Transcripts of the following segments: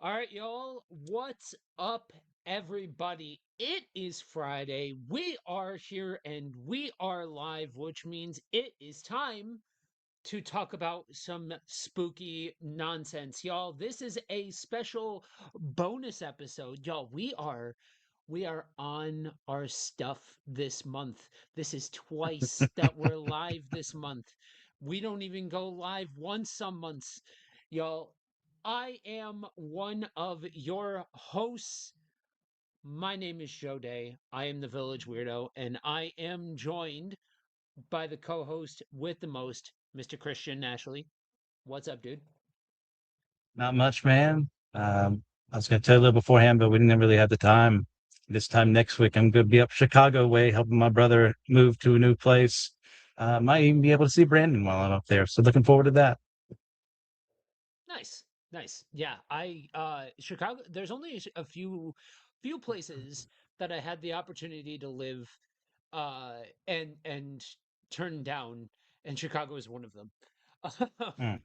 All right, y'all. What's up, everybody? It is Friday. We are here and we are live, which means it is time to talk about some spooky nonsense, y'all. This is a special bonus episode, y'all. We are on our stuff this month. This is twice that we're live this month. We don't even go live once some months. Y'all, I am one of your hosts. My name is Joe Day. I am the Village Weirdo, and I am joined by the co-host with the most, Mr. Christian Ashley. What's up, dude? Not much, man. I was going to tell you a little beforehand, but we didn't really have the time. This time next week, I'm going to be up Chicago way, helping my brother move to a new place. Might even be able to see Brandon while I'm up there. So looking forward to that. Nice, nice. Yeah, I Chicago. There's only a few places that I had the opportunity to live, and turn down, and Chicago is one of them. Mm.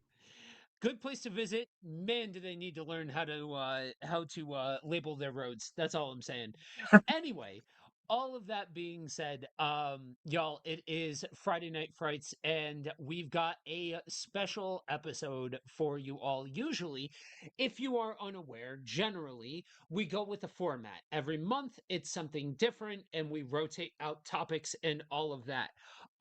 Good place to visit. Man, do they need to learn how to label their roads. That's all I'm saying. Anyway, all of that being said, y'all, it is Friday Night Frights, and we've got a special episode for you all. Usually, if you are unaware, generally we go with a format. Every month it's something different, and we rotate out topics and all of that.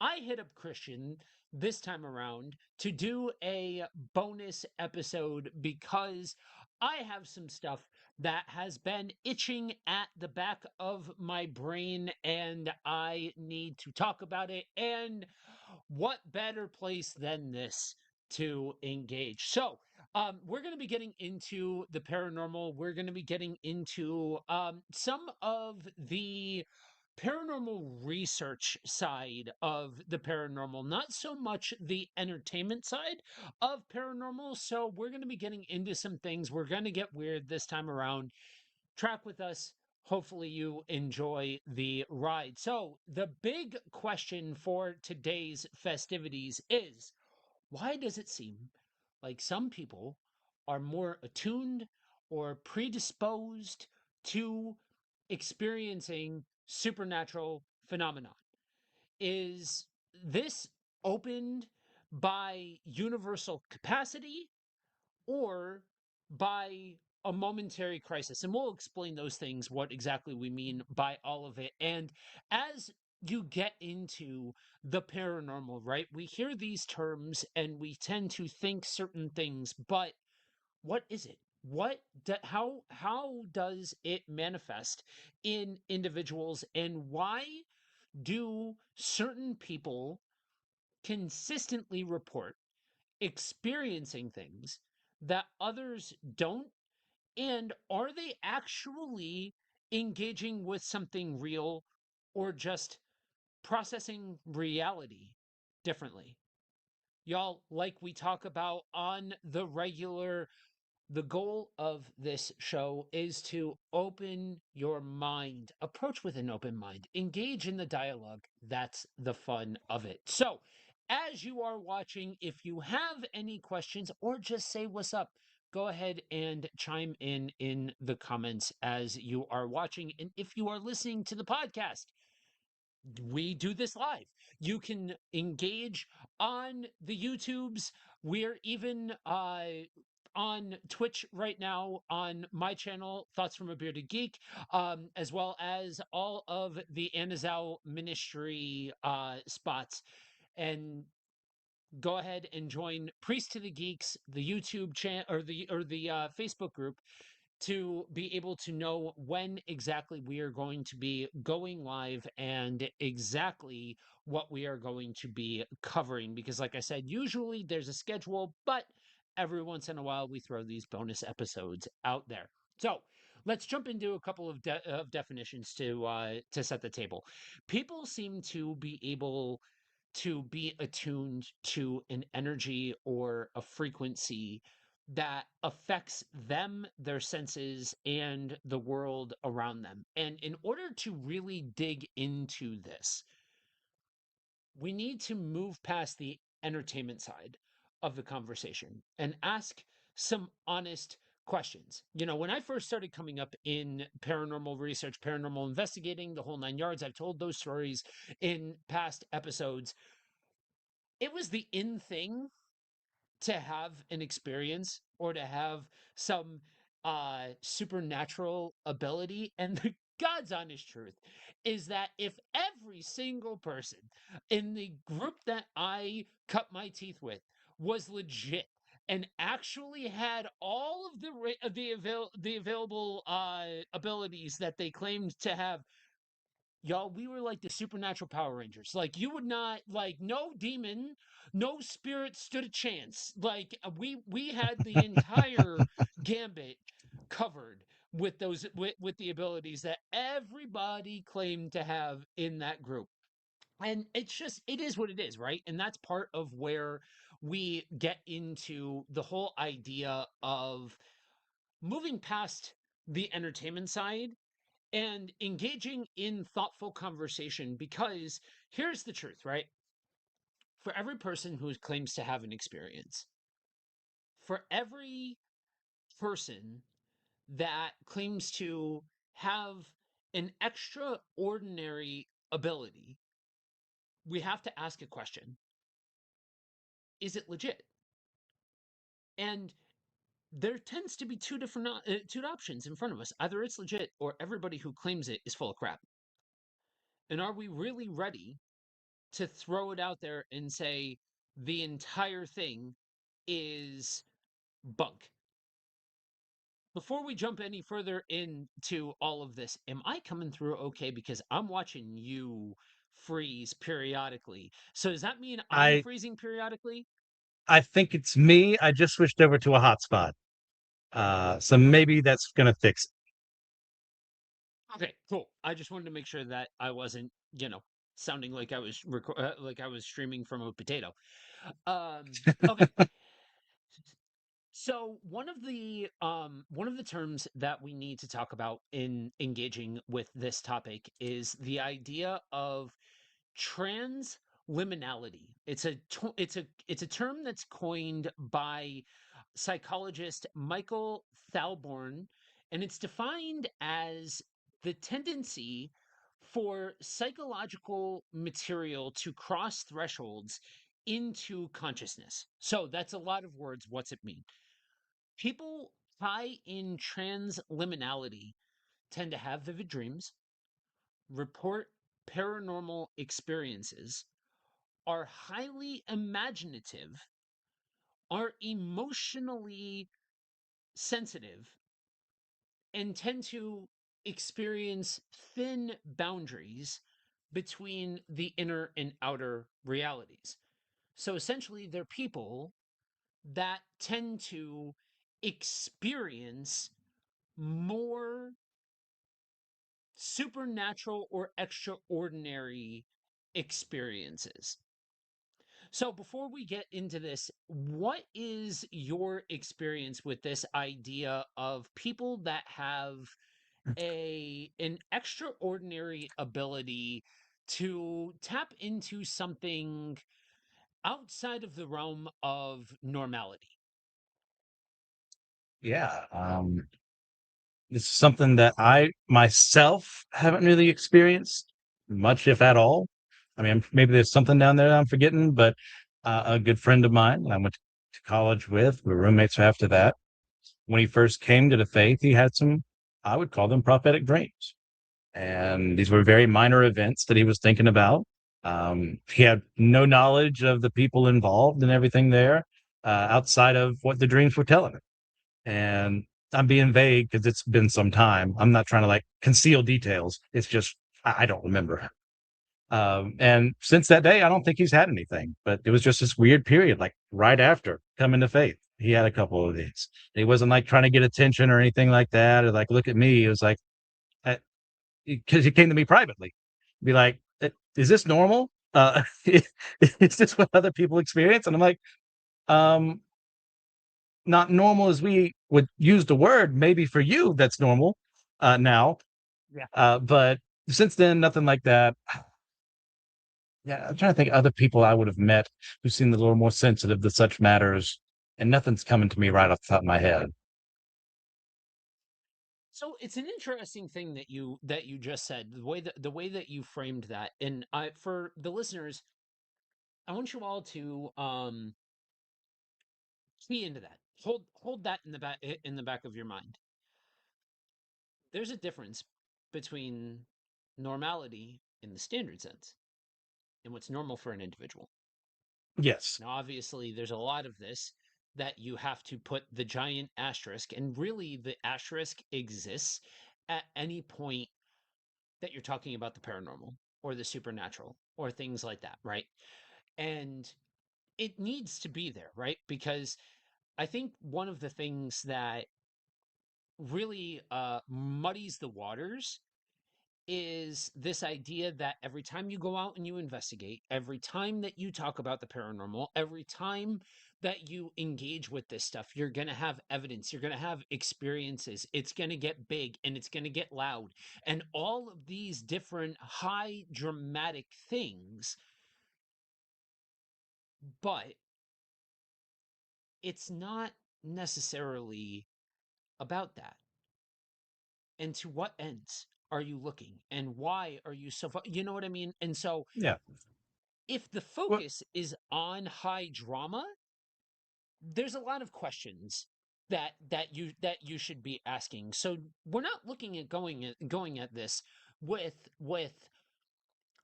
I hit up Christian this time around to do a bonus episode because I have some stuff that has been itching at the back of my brain and I need to talk about it. And what better place than this to engage? So, we're going to be getting into the paranormal. We're going to be getting into some of the paranormal research side of the paranormal, not so much the entertainment side of paranormal. So, we're going to be getting into some things. We're going to get weird this time around. Track with us. Hopefully, you enjoy the ride. So, the big question for today's festivities is why does it seem like some people are more attuned or predisposed to experiencing supernatural phenomenon? Is this opened by universal capacity or by a momentary crisis? And we'll explain those things, what exactly we mean by all of it. And as you get into the paranormal, right, we hear these terms and we tend to think certain things, but what is it? How does it manifest in individuals, and why do certain people consistently report experiencing things that others don't? And are they actually engaging with something real or just processing reality differently? Y'all, like we talk about on the regular, the goal of this show is to open your mind, approach with an open mind, engage in the dialogue. That's the fun of it. So, as you are watching, if you have any questions or just say what's up, go ahead and chime in the comments as you are watching. And if you are listening to the podcast, we do this live. You can engage on the YouTubes. We're even on Twitch right now on my channel, Thoughts from a Bearded Geek, as well as all of the Anazao Ministry spots. And go ahead and join Priest to the Geeks, the YouTube channel or the Facebook group, to be able to know when exactly we are going to be going live and exactly what we are going to be covering. Because, like I said, usually there's a schedule, but every once in a while we throw these bonus episodes out there. So let's jump into a couple of definitions to set the table. People seem to be able to be attuned to an energy or a frequency that affects them, their senses, and the world around them. And in order to really dig into this, we need to move past the entertainment side of the conversation and ask some honest questions. You know, when I first started coming up in paranormal research, paranormal investigating, the whole nine yards, I've told those stories in past episodes. It was the in thing to have an experience or to have some supernatural ability. And the God's honest truth is that if every single person in the group that I cut my teeth with was legit and actually had all of the available abilities that they claimed to have, y'all, we were like the supernatural Power Rangers. Like, you would not, like, no demon, no spirit stood a chance. Like, we had the entire gambit covered with those with the abilities that everybody claimed to have in that group. And it's just, it is what it is, right? And that's part of where we get into the whole idea of moving past the entertainment side and engaging in thoughtful conversation, because here's the truth, right? For every person who claims to have an experience, for every person that claims to have an extraordinary ability, we have to ask a question: is it legit? And there tends to be two options in front of us: either it's legit or everybody who claims it is full of crap. And are we really ready to throw it out there and say the entire thing is bunk? Before we jump any further into all of this, am I coming through okay? Because I'm watching you freeze periodically. So does that mean I'm I freezing periodically? I think it's me. I just switched over to a hotspot. So maybe that's gonna fix it. Okay, cool. I just wanted to make sure that I wasn't, sounding like I was like I was streaming from a potato. Okay. So one of the terms that we need to talk about in engaging with this topic is the idea of transliminality. It's a term that's coined by psychologist Michael Thalborn, and it's defined as the tendency for psychological material to cross thresholds into consciousness. So that's a lot of words. What's it mean? People high in transliminality tend to have vivid dreams, report paranormal experiences, are highly imaginative, are emotionally sensitive, and tend to experience thin boundaries between the inner and outer realities. So essentially, they're people that tend to experience more supernatural or extraordinary experiences. So, before we get into this, what is your experience with this idea of people that have an extraordinary ability to tap into something outside of the realm of normality? Yeah. This is something that I myself haven't really experienced much, if at all. I mean, maybe there's something down there I'm forgetting, but a good friend of mine I went to college with, we were roommates after that. When he first came to the faith, he had some, I would call them prophetic dreams. And these were very minor events that he was thinking about. He had no knowledge of the people involved and everything there outside of what the dreams were telling him. And I'm being vague because it's been some time. I'm not trying to like conceal details. It's just I don't remember. And since that day, I don't think he's had anything. But it was just this weird period, like right after coming to faith, he had a couple of these. He wasn't like trying to get attention or anything like that, or like look at me. It was like because he came to me privately, be like, "Is this normal? Is this what other people experience?" And I'm like, um, not normal as we would use the word. Maybe for you, that's normal now. Yeah. But since then, nothing like that. Yeah, I'm trying to think of other people I would have met who seemed a little more sensitive to such matters, and nothing's coming to me right off the top of my head. So it's an interesting thing that you just said, the way that you framed that. And I, for the listeners, I want you all to key into that. Hold that in the back of your mind. There's a difference between normality in the standard sense and what's normal for an individual. Yes. Now, obviously, there's a lot of this that you have to put the giant asterisk, and really the asterisk exists at any point that you're talking about the paranormal or the supernatural or things like that, right? And it needs to be there, right? Because I think one of the things that really muddies the waters is this idea that every time you go out and you investigate, every time that you talk about the paranormal, every time that you engage with this stuff, you're going to have evidence, you're going to have experiences, it's going to get big and it's going to get loud. And all of these different high dramatic things, but it's not necessarily about that. And to what ends are you looking? And why are you so you know what I mean? And so Yeah. if the Well, focus is on high drama, there's a lot of questions that you should be asking. So we're not looking at going at this with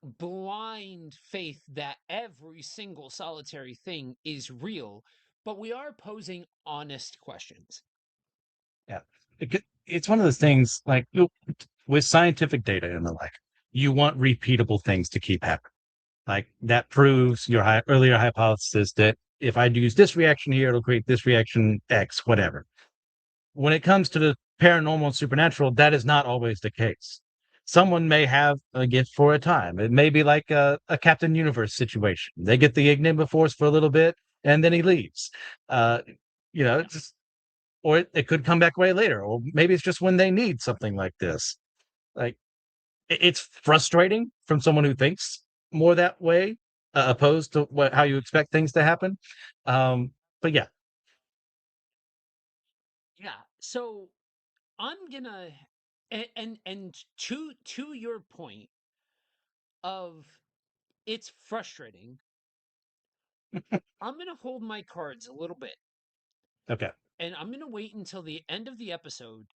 blind faith that every single solitary thing is real, but we are posing honest questions. yeah. It's one of those things like with scientific data and the like, you want repeatable things to keep happening. Like that proves your earlier hypothesis that if I use this reaction here, it'll create this reaction X, whatever. When it comes to the paranormal and supernatural, that is not always the case. Someone may have a gift for a time. It may be like a Captain Universe situation. They get the Enigma Force for a little bit and then he leaves. Uh, Yeah. just or it could come back way later, or maybe it's just when they need something like this. Like it's frustrating from someone who thinks more that way, opposed to how you expect things to happen. But yeah, Yeah. So I'm gonna and to your point of it's frustrating, I'm gonna hold my cards a little bit okay, and I'm gonna wait until the end of the episode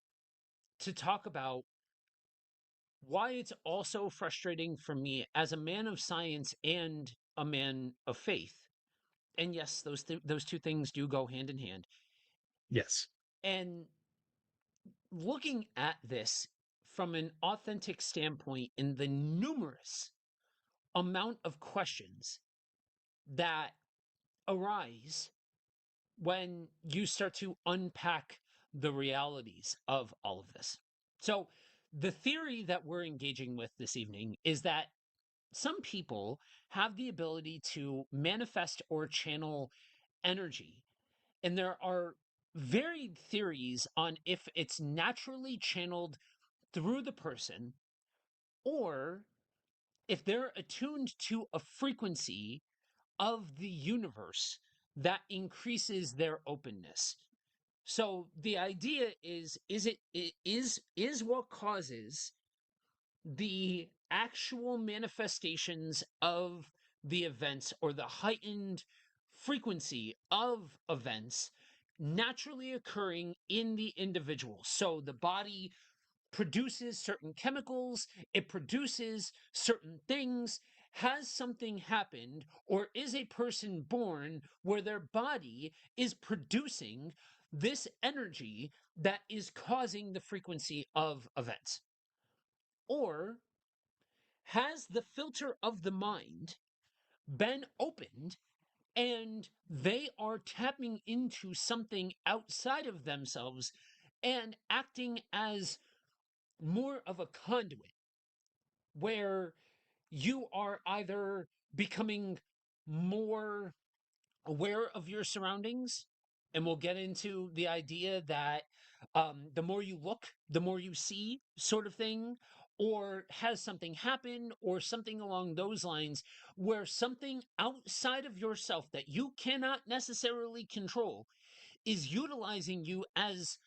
to talk about why it's also frustrating for me as a man of science and a man of faith. And yes, those two things do go hand in hand. yes, And looking at this from an authentic standpoint in the numerous amount of questions that arise when you start to unpack the realities of all of this. So, the theory that we're engaging with this evening is that some people have the ability to manifest or channel energy. And there are varied theories on if it's naturally channeled through the person or if they're attuned to a frequency of the universe that increases their openness. So the idea is is what causes the actual manifestations of the events or the heightened frequency of events naturally occurring in the individual. So the body produces certain chemicals, it produces certain things. Has something happened, or is a person born where their body is producing this energy that is causing the frequency of events? Or has the filter of the mind been opened and they are tapping into something outside of themselves and acting as more of a conduit where you are either becoming more aware of your surroundings, and we'll get into the idea that the more you look, the more you see, sort of thing, or has something happen, or something along those lines, where something outside of yourself that you cannot necessarily control is utilizing you as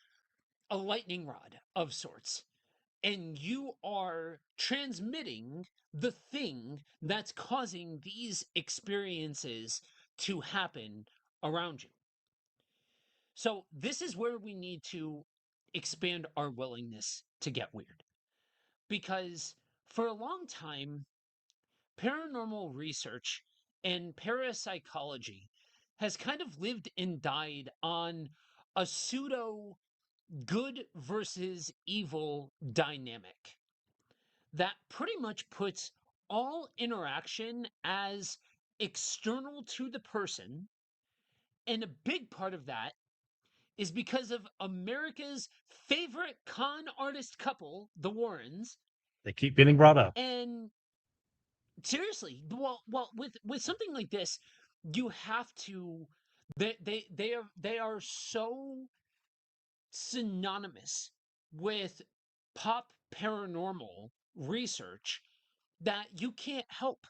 a lightning rod of sorts, and you are transmitting the thing that's causing these experiences to happen around you. So, this is where we need to expand our willingness to get weird. Because for a long time, paranormal research and parapsychology has kind of lived and died on a pseudo good versus evil dynamic that pretty much puts all interaction as external to the person. And a big part of that is because of America's favorite con artist couple, the Warrens. They keep getting brought up. And seriously, well, with something like this, you have to. They are so synonymous with pop paranormal research that you can't help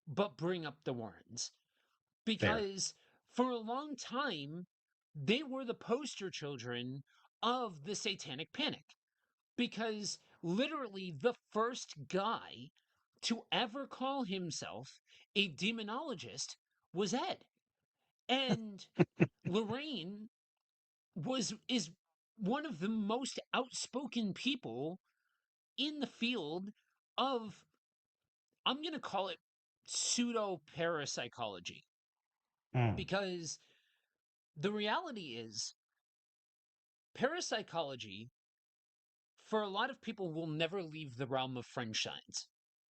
but bring up the Warrens Fair. because for a long time they were the poster children of the satanic panic because literally the first guy to ever call himself a demonologist was Ed. And Lorraine is one of the most outspoken people in the field of, I'm going to call it pseudo parapsychology, Hmm. because the reality is parapsychology for a lot of people will never leave the realm of fringe science.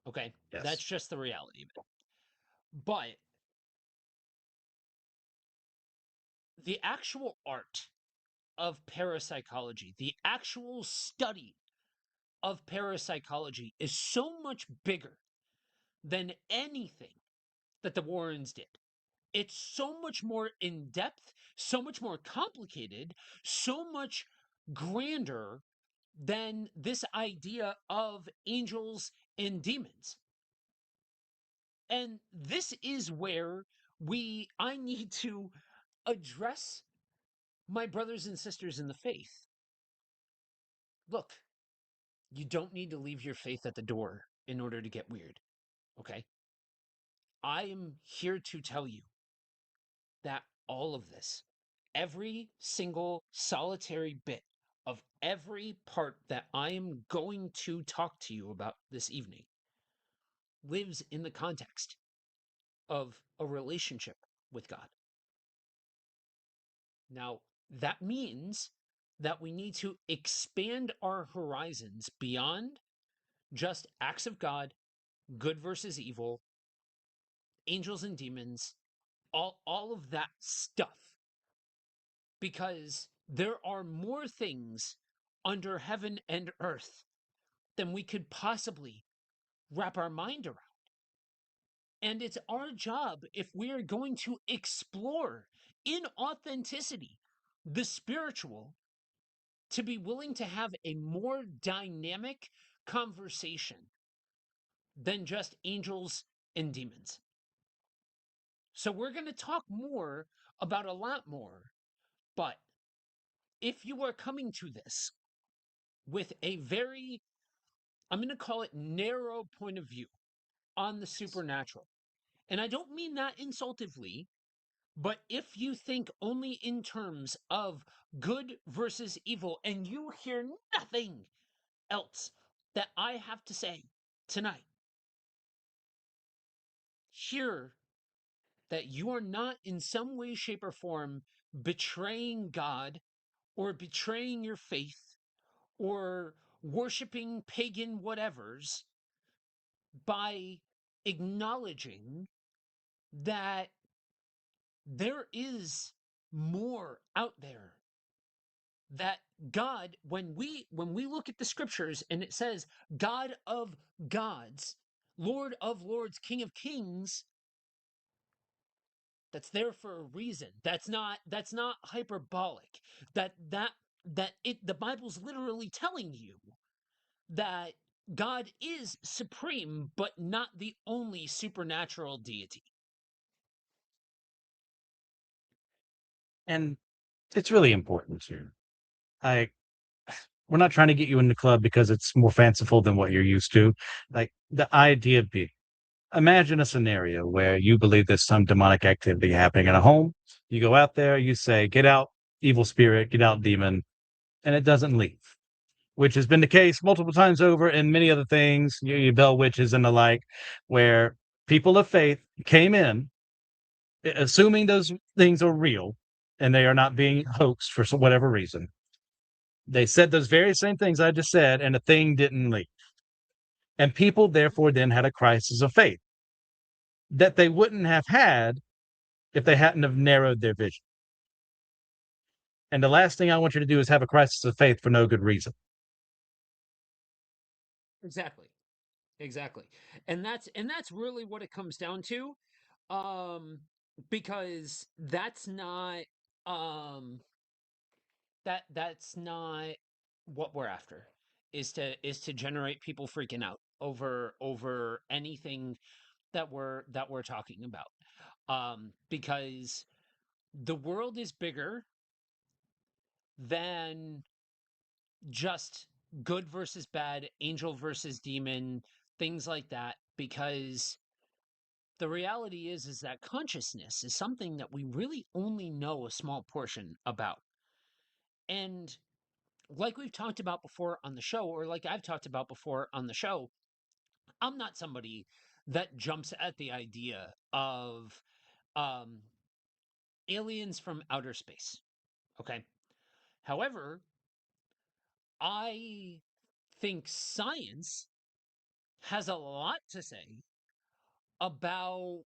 Okay, that's Yes. just the reality of it. But the actual art of parapsychology, the actual study of parapsychology is so much bigger than anything that the Warrens did. It's so much more in depth, so much more complicated, so much grander than this idea of angels and demons. And this is where I need to address my brothers and sisters in the faith. Look, you don't need to leave your faith at the door in order to get weird, okay? I am here to tell you that all of this, every single solitary bit of every part that I am going to talk to you about this evening, lives in the context of a relationship with God. Now, that means that we need to expand our horizons beyond just acts of God, good versus evil, angels and demons, all of that stuff, because there are more things under heaven and earth than we could possibly wrap our mind around. And it's our job, if we are going to explore in authenticity the spiritual, to be willing to have a more dynamic conversation than just angels and demons. So we're going to talk more about a lot more. But if you are coming to this with a very, I'm going to call it narrow point of view on the Yes. supernatural, and I don't mean that insultively, but if you think only in terms of good versus evil and you hear nothing else that I have to say tonight, hear that you are not in some way, shape, or form betraying God or betraying your faith or worshiping pagan whatevers by acknowledging that there is more out there, that God, when we look at the scriptures and it says God of gods, Lord of lords, King of kings, that's there for a reason. That's not hyperbolic. The Bible's literally telling you that God is supreme, but not the only supernatural deity. And it's really important too. I we're not trying to get you in the club because it's more fanciful than what you're used to. Like the idea being, imagine a scenario where you believe there's some demonic activity happening in a home. You go out there, you say, "Get out, evil spirit, get out, demon," and it doesn't leave, which has been the case multiple times over in many other things, you bell witches and the like, where people of faith came in assuming those things are real and they are not being hoaxed for whatever reason. They said those very same things I just said, and the thing didn't leak. And people, therefore, then had a crisis of faith that they wouldn't have had if they hadn't have narrowed their vision. And the last thing I want you to do is have a crisis of faith for no good reason. Exactly. Exactly. And that's really what it comes down to. Um because um that's not what we're after, is to generate people freaking out over anything that we're talking about. Because the world is bigger than just good versus bad, angel versus demon, things like that, because the reality is that consciousness is something that we really only know a small portion about. And like we've talked about before on the show, or like I've talked about before on the show, I'm not somebody that jumps at the idea of um, aliens from outer space. Okay. However, I think science has a lot to say about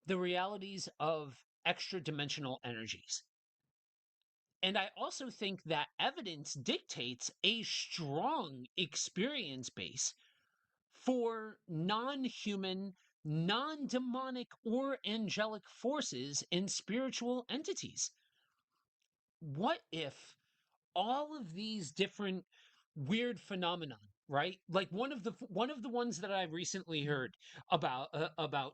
the realities of extra dimensional energies. And I also think that evidence dictates a strong experience base for non human, non demonic, or angelic forces and spiritual entities. What if all of these different weird phenomenon, right? Like one of the ones that I recently heard about,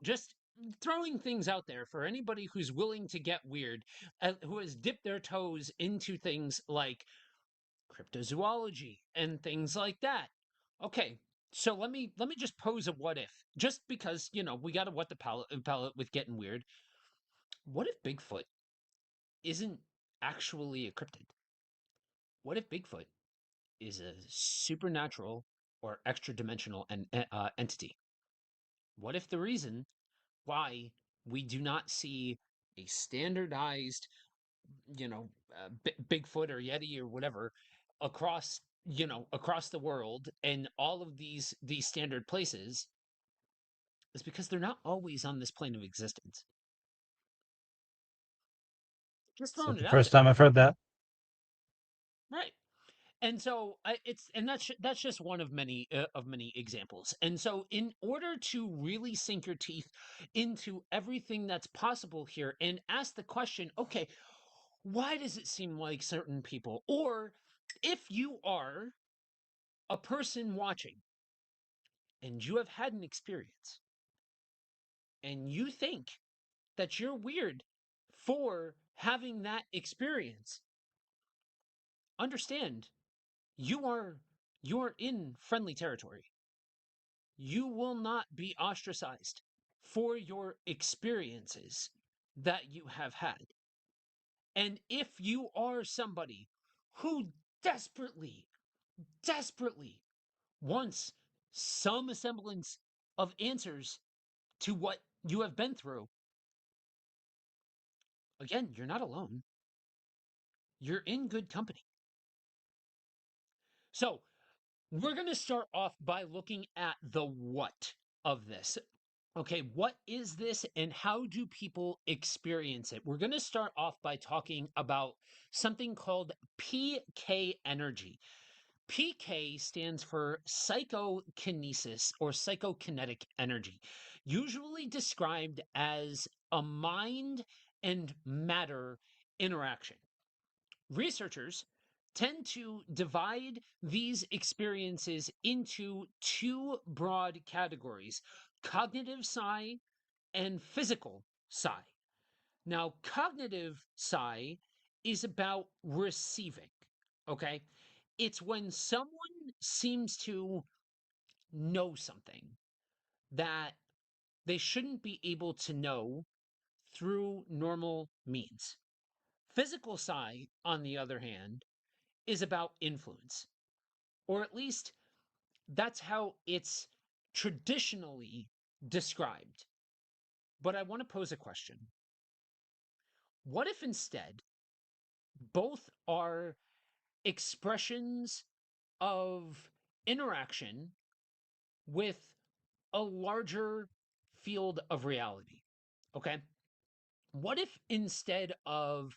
just throwing things out there for anybody who's willing to get weird, who has dipped their toes into things like cryptozoology and things like that. Okay, so let me just pose a what if, just because we got to wet the palate with getting weird. What if Bigfoot isn't actually a cryptid? What if Bigfoot is a supernatural or extra dimensional entity? What if the reason why we do not see a standardized, Bigfoot or Yeti or whatever across the world and all of these standard places is because they're not always on this plane of existence? Just Is that throwing the it out first there, time I've heard that? right? And so that's just one of many examples. And so in order to really sink your teeth into everything that's possible here and ask the question, okay, why does it seem like certain people, or if you are a person watching and you have had an experience and you think that you're weird for having that experience, understand you are you're in friendly territory. You will not be ostracized for your experiences that you have had. And if you are somebody who desperately, desperately wants some semblance of answers to what you have been through, again, you're not alone. You're in good company. So, we're going to start off by looking at the what of this. Okay, what is this and how do people experience it? We're going to start off by talking about something called PK energy. PK stands for psychokinesis or psychokinetic energy, usually described as a mind and matter interaction. Researchers tend to divide these experiences into two broad categories: cognitive psi and physical psi. Now, cognitive psi is about receiving, okay? It's when someone seems to know something that they shouldn't be able to know through normal means. Physical side, on the other hand, is about influence, or at least that's how it's traditionally described. But I want to pose a question. What if instead both are expressions of interaction with a larger field of reality? Okay. What if instead of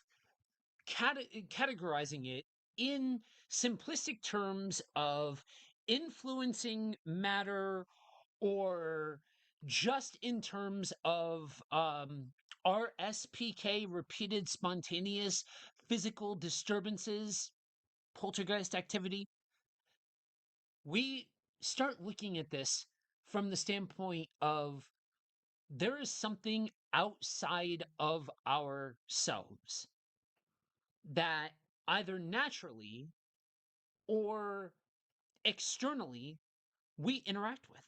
categorizing it in simplistic terms of influencing matter, or just in terms of RSPK, repeated spontaneous physical disturbances, poltergeist activity, we start looking at this from the standpoint of there is something outside of ourselves that either naturally or externally we interact with.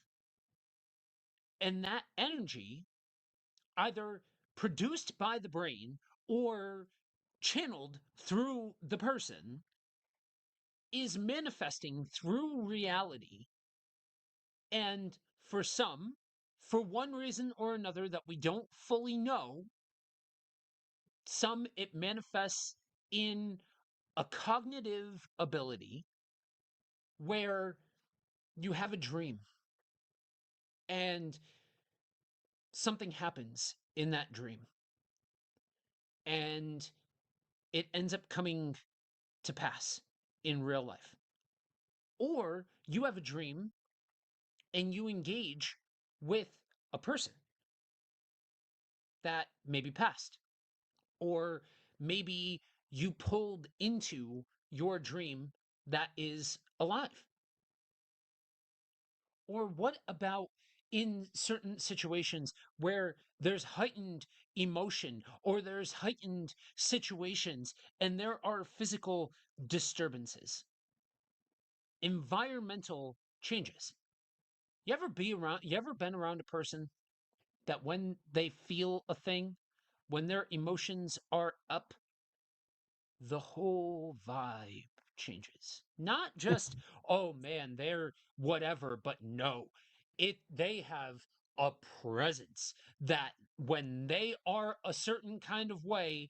And that energy, either produced by the brain or channeled through the person, is manifesting through reality. And for some, for one reason or another that we don't fully know, some it manifests in a cognitive ability where you have a dream and something happens in that dream and it ends up coming to pass in real life. Or you have a dream and you engage with a person that maybe passed, or maybe you pulled into your dream that is alive. Or what about in certain situations where there's heightened emotion or there's heightened situations and there are physical disturbances, environmental changes? You ever been around a person that when they feel a thing, when their emotions are up, the whole vibe changes? Not just, oh man, they're whatever, but no. They have a presence that when they are a certain kind of way,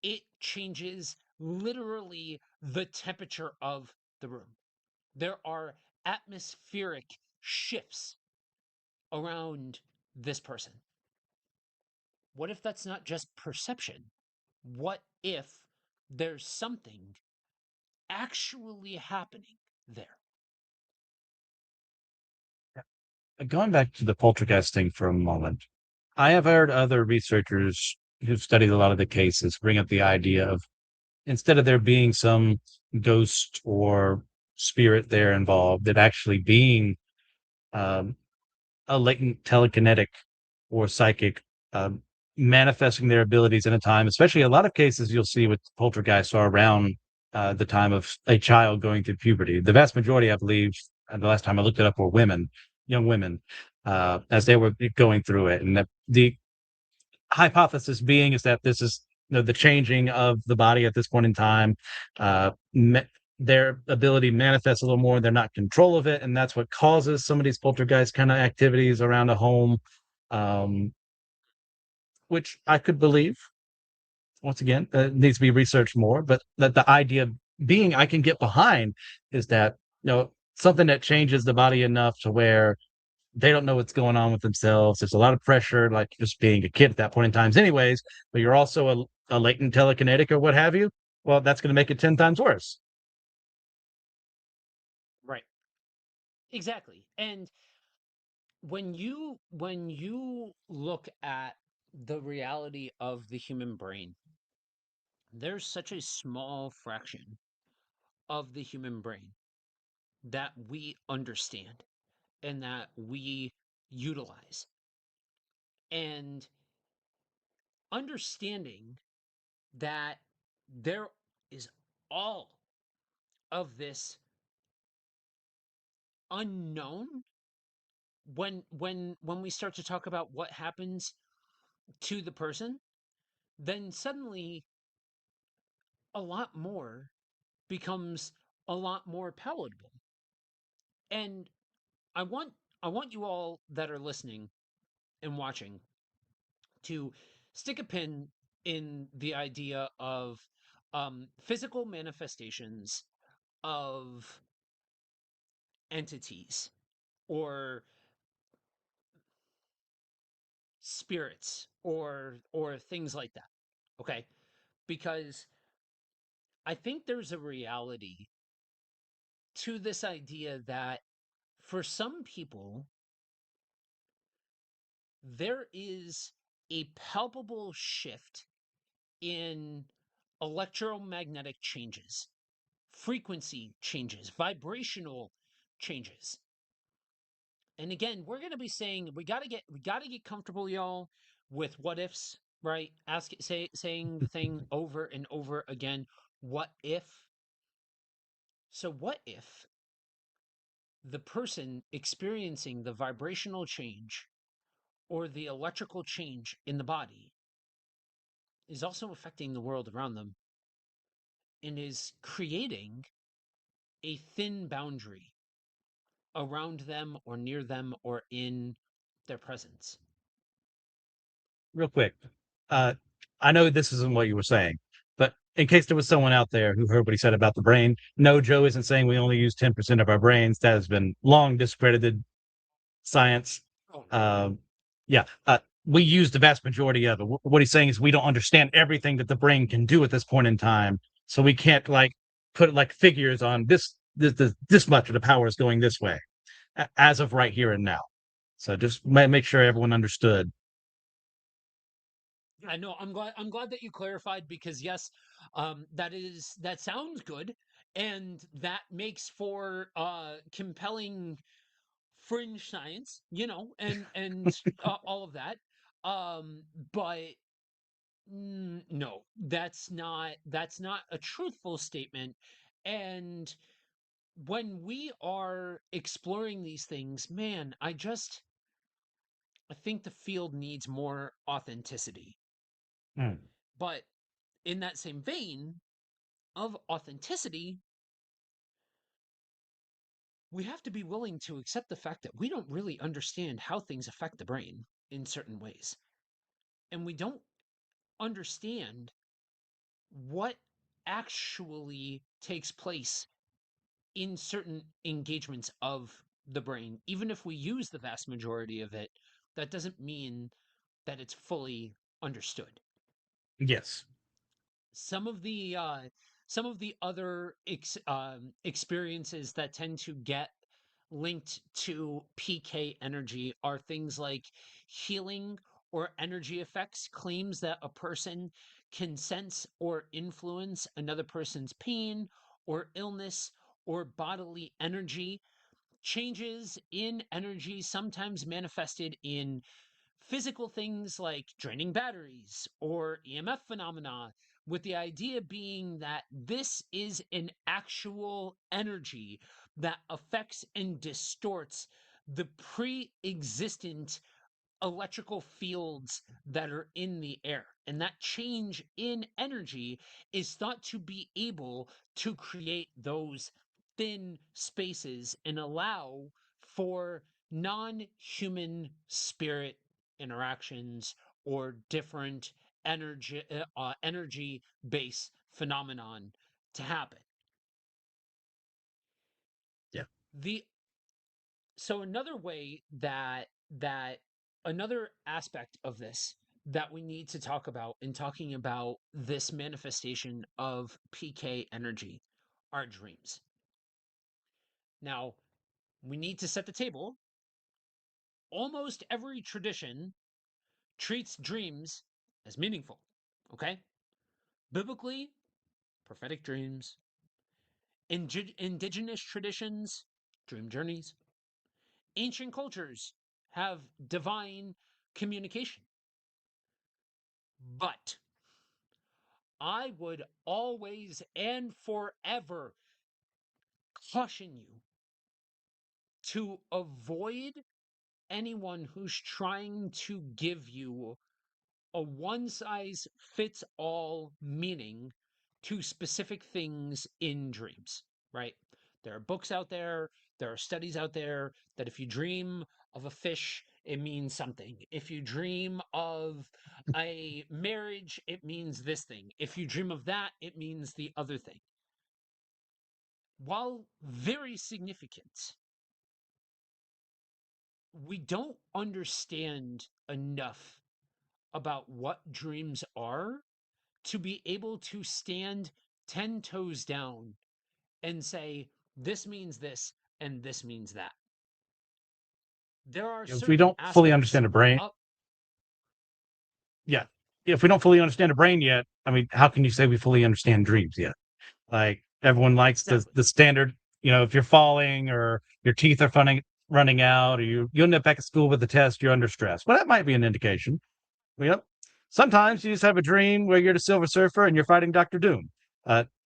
it changes literally the temperature of the room. There are atmospheric shifts around this person. What if that's not just perception? What if there's something actually happening there? Going back to the poltergeist thing for a moment, I have heard other researchers who've studied a lot of the cases bring up the idea of instead of there being some ghost or spirit there involved, it actually being um, a latent telekinetic or psychic um, manifesting their abilities in a time, especially a lot of cases you'll see with poltergeists are around the time of a child going through puberty. The vast majority, I believe, the last time I looked it up, were women, young women, as they were going through it. And the hypothesis being is that this is the changing of the body at this point in time. Their ability manifests a little more. They're not in control of it, and that's what causes some of these poltergeist kind of activities around a home, um, which I could believe. Once again, needs to be researched more. But that the idea being I can get behind is that something that changes the body enough to where they don't know what's going on with themselves. There's a lot of pressure, like just being a kid at that point in times, anyways. But you're also a latent telekinetic or what have you. Well, that's going to make it 10 times worse. Right. Exactly. And when you look at the reality of the human brain, there's such a small fraction of the human brain that we understand and that we utilize. And understanding that there is all of this unknown when we start to talk about what happens to the person, then suddenly a lot more becomes a lot more palatable. And I want I want you all that are listening and watching to stick a pin in the idea of physical manifestations of entities or spirits or things like that. Okay? Because I think there's a reality to this idea that for some people there is a palpable shift in electromagnetic changes, frequency changes, vibrational changes. And again, we're going to be saying we got to get comfortable, y'all, with what ifs, right? Saying the thing over and over again. What if? So what if the person experiencing the vibrational change or the electrical change in the body is also affecting the world around them and is creating a thin boundary around them or near them or in their presence? Real quick. Uh, I know this isn't what you were saying, but in case there was someone out there who heard what he said about the brain, no, Joe isn't saying we only use 10% of our brains. That has been long discredited science. Oh no. Um, yeah, we use the vast majority of it. What he's saying is we don't understand everything that the brain can do at this point in time, so we can't like put like figures on this much of the power is going this way as of right here and now. So just make sure everyone understood. I know. I'm glad that you clarified because yes, that sounds good, and that makes for compelling fringe science, and all of that. But no, that's not a truthful statement. And when we are exploring these things, man, I think the field needs more authenticity. Hmm. But in that same vein of authenticity, we have to be willing to accept the fact that we don't really understand how things affect the brain in certain ways. And we don't understand what actually takes place in certain engagements of the brain. Even if we use the vast majority of it, that doesn't mean that it's fully understood. Yes. Some of the other experiences that tend to get linked to PK energy are things like healing or energy effects, claims that a person can sense or influence another person's pain or illness or bodily energy, changes in energy sometimes manifested in physical things like draining batteries or EMF phenomena, with the idea being that this is an actual energy that affects and distorts the pre existent electrical fields that are in the air. And that change in energy is thought to be able to create those thin spaces and allow for non human spirit interactions or different energy based phenomenon to happen. Yeah. The So another way that another aspect of this that we need to talk about in talking about this manifestation of PK energy are dreams. Now, we need to set the table. Almost every tradition treats dreams as meaningful. Okay? Biblically, prophetic dreams, indigenous traditions, dream journeys, ancient cultures have divine communication. But I would always and forever caution you to avoid anyone who's trying to give you a one size fits all meaning to specific things in dreams, right? There are books out there are studies out there that if you dream of a fish, it means something. If you dream of a marriage, it means this thing. If you dream of that, it means the other thing. While very significant, we don't understand enough about what dreams are to be able to stand 10 toes down and say, this means this and this means that. There are If we certain don't fully aspects understand a brain, of, yeah. If we don't fully understand a brain yet, I mean, how can you say we fully understand dreams yet? Like everyone likes exactly. the standard, if you're falling or your teeth are running out, or you end up back at school with a test, you're under stress. Well, that might be an indication. Yep. Sometimes you just have a dream where you're the Silver Surfer and you're fighting Doctor Doom.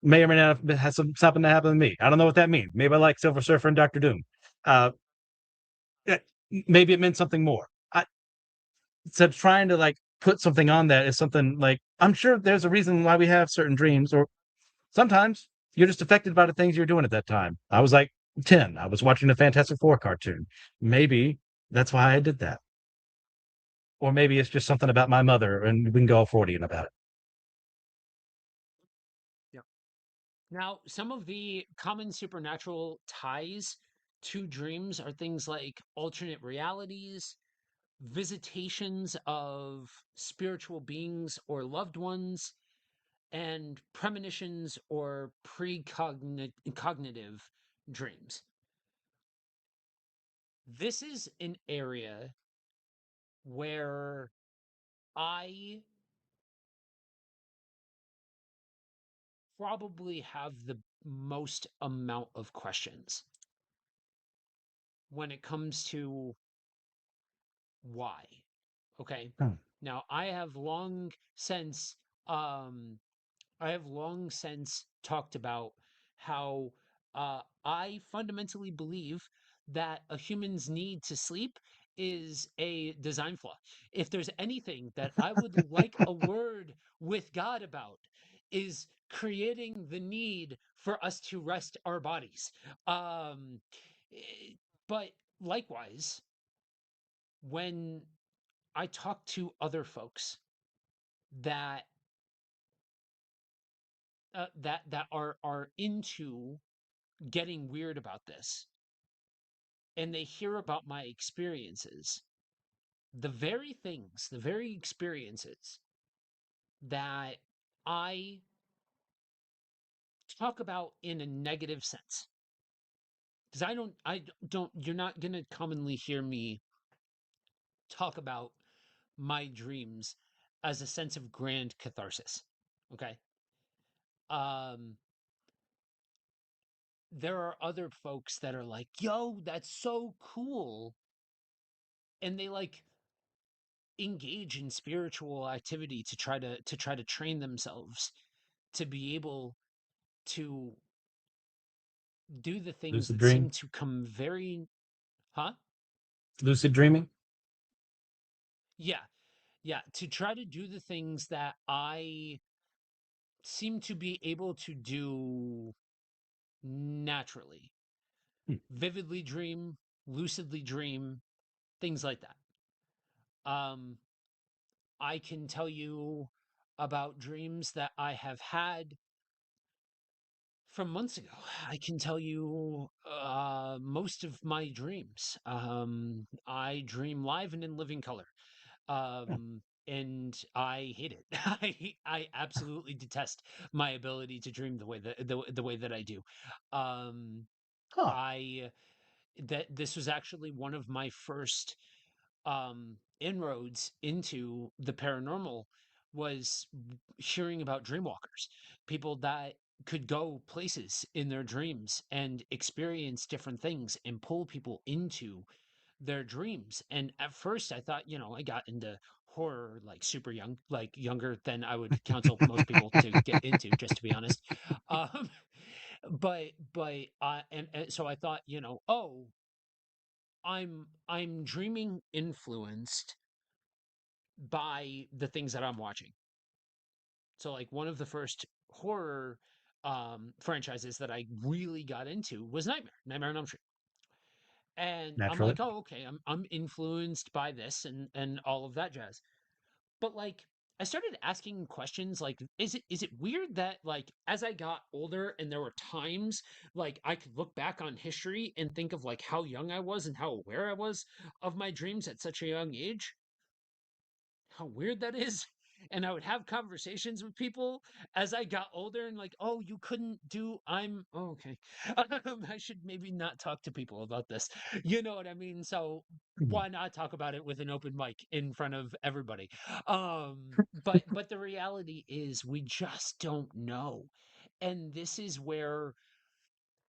May or may not have something to happen to me. I don't know what that means. Maybe I like Silver Surfer and Doctor Doom. Uh, Maybe it meant something more. So trying to like put something on that is something like I'm sure there's a reason why we have certain dreams, or sometimes you're just affected by the things you're doing at that time. I was like 10. I was watching the Fantastic Four cartoon. Maybe that's why I did that. Or maybe it's just something about my mother and we can go all Freudian about it. Yeah. Now, some of the common supernatural ties to dreams are things like alternate realities, visitations of spiritual beings or loved ones, and premonitions or precognitive dreams. This is an area where I probably have the most amount of questions when it comes to why. Okay. Hmm. Now, um, I have long since talked about how I fundamentally believe that a human's need to sleep is a design flaw. If there's anything that I would like a word with God about, is creating the need for us to rest our bodies. Um, eh, but likewise, when I talk to other folks that are into getting weird about this and they hear about my experiences, the very experiences that I talk about in a negative sense, because I don't you're not going to commonly hear me talk about my dreams as a sense of grand catharsis. Okay. um there are other folks that are like, yo, that's so cool, and they like engage in spiritual activity to try to train themselves to be able to do the things Lucid that seem dream, to come very, huh? lucid dreaming. Yeah, yeah, to try to do the things that I seem to be able to do naturally. Hmm. Vividly dream, lucidly dream, things like that. um I can tell you about dreams that I have had from months ago. I can tell you most of my dreams. I dream live and in living color, and I hate it. I absolutely detest my ability to dream the way that I do. Um, Huh. I that This was actually one of my first inroads into the paranormal, was hearing about dreamwalkers, people that could go places in their dreams and experience different things and pull people into their dreams. And at first I thought, I got into horror like super young, like younger than I would counsel most people to get into, just to be honest. um but so I thought, oh, I'm dreaming influenced by the things that I'm watching. So like one of the first horror franchises that I really got into was Nightmare on Elm Street. And I'm Naturally. like, oh, okay, I'm influenced by this and all of that jazz. But like I started asking questions like is it weird that like as I got older and there were times like I could look back on history and think of like how young I was and how aware I was of my dreams at such a young age? How weird that is. And I would have conversations with people as I got older and like, oh, you couldn't do, okay. I should maybe not talk to people about this. You know what I mean? So why not talk about it with an open mic in front of everybody? But the reality is we just don't know. And this is where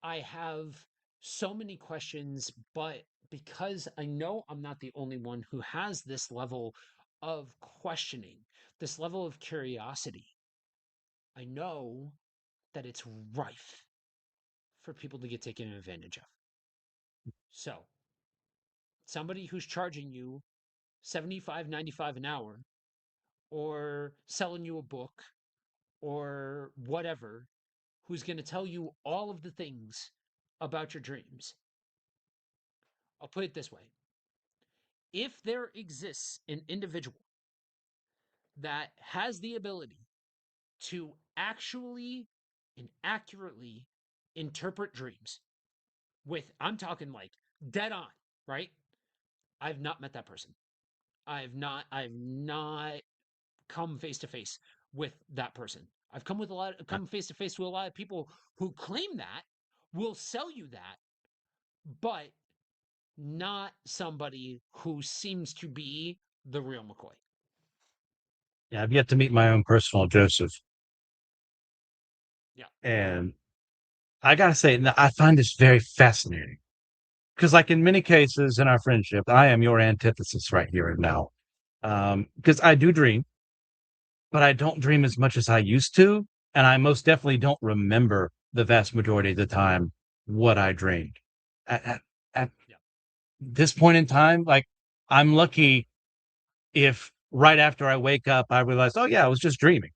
I have so many questions, but because I know I'm not the only one who has this level of questioning, this level of curiosity, I know that it's rife for people to get taken advantage of. So, somebody who's charging you 75, 95 an hour, or selling you a book, or whatever, who's going to tell you all of the things about your dreams. I'll put it this way: if there exists an individual that has the ability to actually and accurately interpret dreams I'm talking like dead on, right? I've not met that person. I've not come face to face with that person. I've come face to face with a lot of people who claim that, will sell you that, but not somebody who seems to be the real McCoy. Yeah, I've yet to meet my own personal Joseph. Yeah. And I gotta say, I find this very fascinating. Because, like in many cases in our friendship, I am your antithesis right here and now. Because I do dream, but I don't dream as much as I used to. And I most definitely don't remember the vast majority of the time what I dreamed. At Yeah. this point in time, like I'm lucky if right after I wake up, I realize, oh, yeah, I was just dreaming.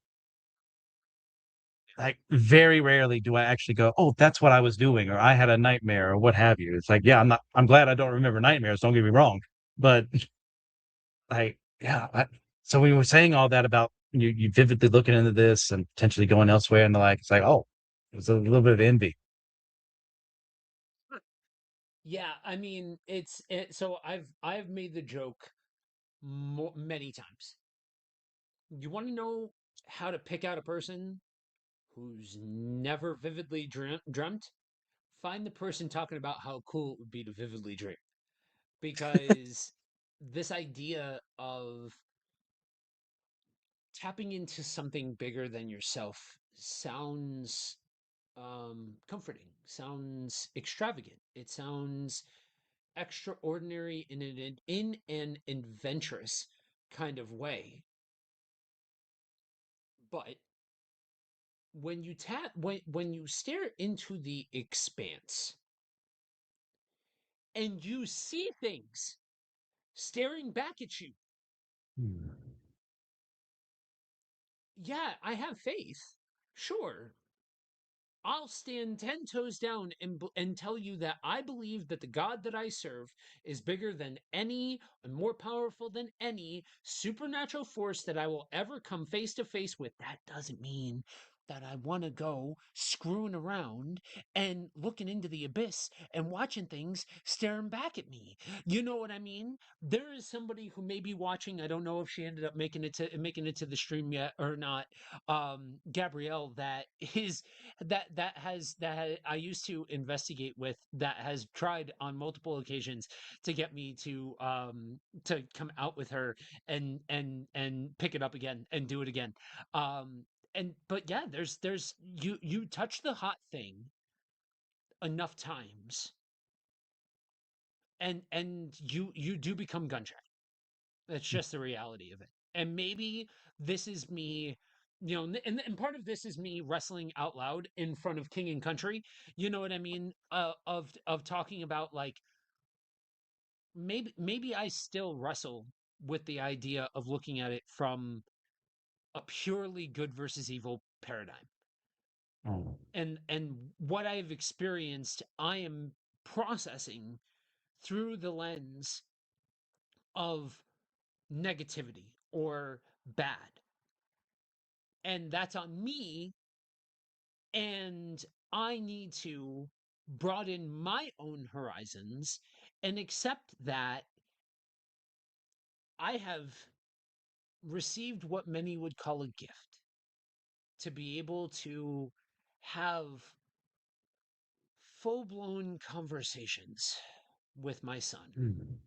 Like very rarely do I actually go, oh, that's what I was doing, or I had a nightmare, or what have you. It's like, yeah, I'm glad I don't remember nightmares. Don't get me wrong. But like, yeah. So when we were saying all that about you vividly looking into this and potentially going elsewhere and the like, it's like, oh, it was a little bit of envy. Yeah, I mean, so I've made the joke many times. You want to know how to pick out a person who's never vividly dreamt? Find the person talking about how cool it would be to vividly dream. Because this idea of tapping into something bigger than yourself sounds comforting, sounds extravagant. It sounds extraordinary in an adventurous kind of way. But when you stare into the expanse and you see things staring back at you, Hmm. yeah, I have faith. Sure, I'll stand 10 toes down and tell you that I believe that the God that I serve is bigger than any and more powerful than any supernatural force that I will ever come face to face with. That doesn't mean that I want to go screwing around and looking into the abyss and watching things staring back at me. You know what I mean? There is somebody who may be watching. I don't know if she ended up making it to the stream yet or not. Gabrielle, I used to investigate with, that has tried on multiple occasions to get me to come out with her and pick it up again and do it again. And but yeah, there's you touch the hot thing enough times and you do become gun shy. That's just the reality of it. And maybe this is me and part of this is me wrestling out loud in front of king and country. You know what I mean? Of talking about like maybe I still wrestle with the idea of looking at it from a purely good versus evil paradigm. Mm. And what I've experienced, I am processing through the lens of negativity or bad. And that's on me. And I need to broaden my own horizons and accept that I have received what many would call a gift to be able to have full blown conversations with my son, Mm.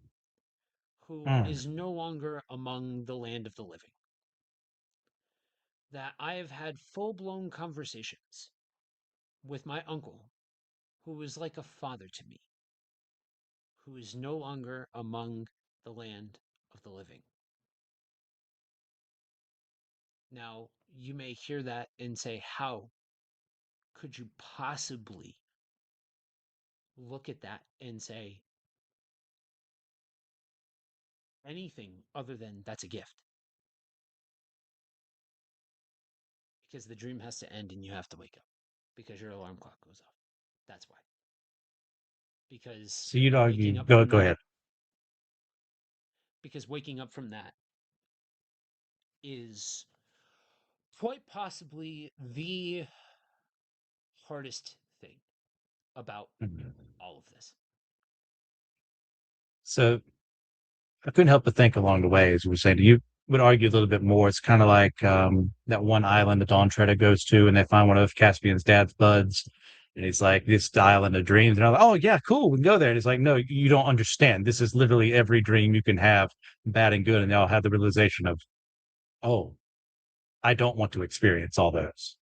who Mm. is no longer among the land of the living. That I have had full blown conversations with my uncle, who is like a father to me, who is no longer among the land of the living. Now, you may hear that and say, how could you possibly look at that and say anything other than that's a gift? Because the dream has to end and you have to wake up because your alarm clock goes off. That's why. Because So you'd waking argue, up go from go that, ahead. because waking up from that is quite possibly the hardest thing about Mhm. all of this. So I couldn't help but think along the way, as we were saying, you would argue a little bit more. It's kind of like that one island that Dawn Treader goes to, and they find one of Caspian's dad's buds. And he's like, this is the island of dreams. And I'm like, oh, yeah, cool. We can go there. And he's like, no, you don't understand. This is literally every dream you can have, bad and good. And they all have the realization of, oh, I don't want to experience all those.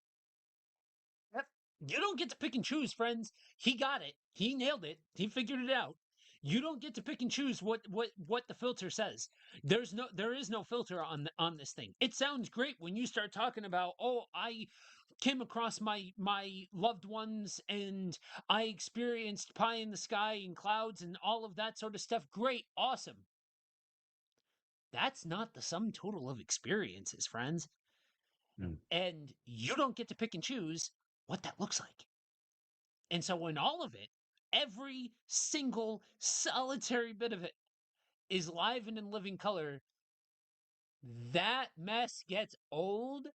Yep. You don't get to pick and choose, friends. He got it. He nailed it. He figured it out. You don't get to pick and choose what the filter says. There is no filter on this thing. It sounds great when you start talking about, oh, I came across my loved ones and I experienced pie in the sky and clouds and all of that sort of stuff. Great, awesome. That's not the sum total of experiences, friends. Mm. And you don't get to pick and choose what that looks like. And so, when all of it, every single solitary bit of it is live and in living color, that mess gets old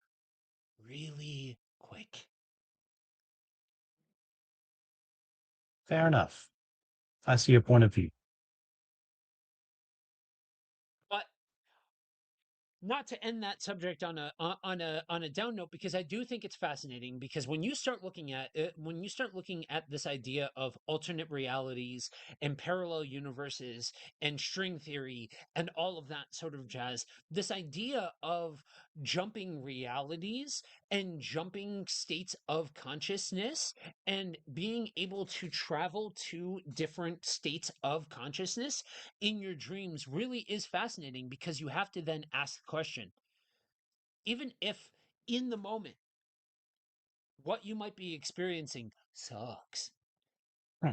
really quick. Fair enough. I see your point of view. But not to end that subject on a down note, because I do think it's fascinating, because when you start looking at it, when you start looking at this idea of alternate realities and parallel universes and string theory and all of that sort of jazz, this idea of jumping realities and jumping states of consciousness and being able to travel to different states of consciousness in your dreams really is fascinating, because you have to then ask the question, even if in the moment what you might be experiencing sucks, Hmm.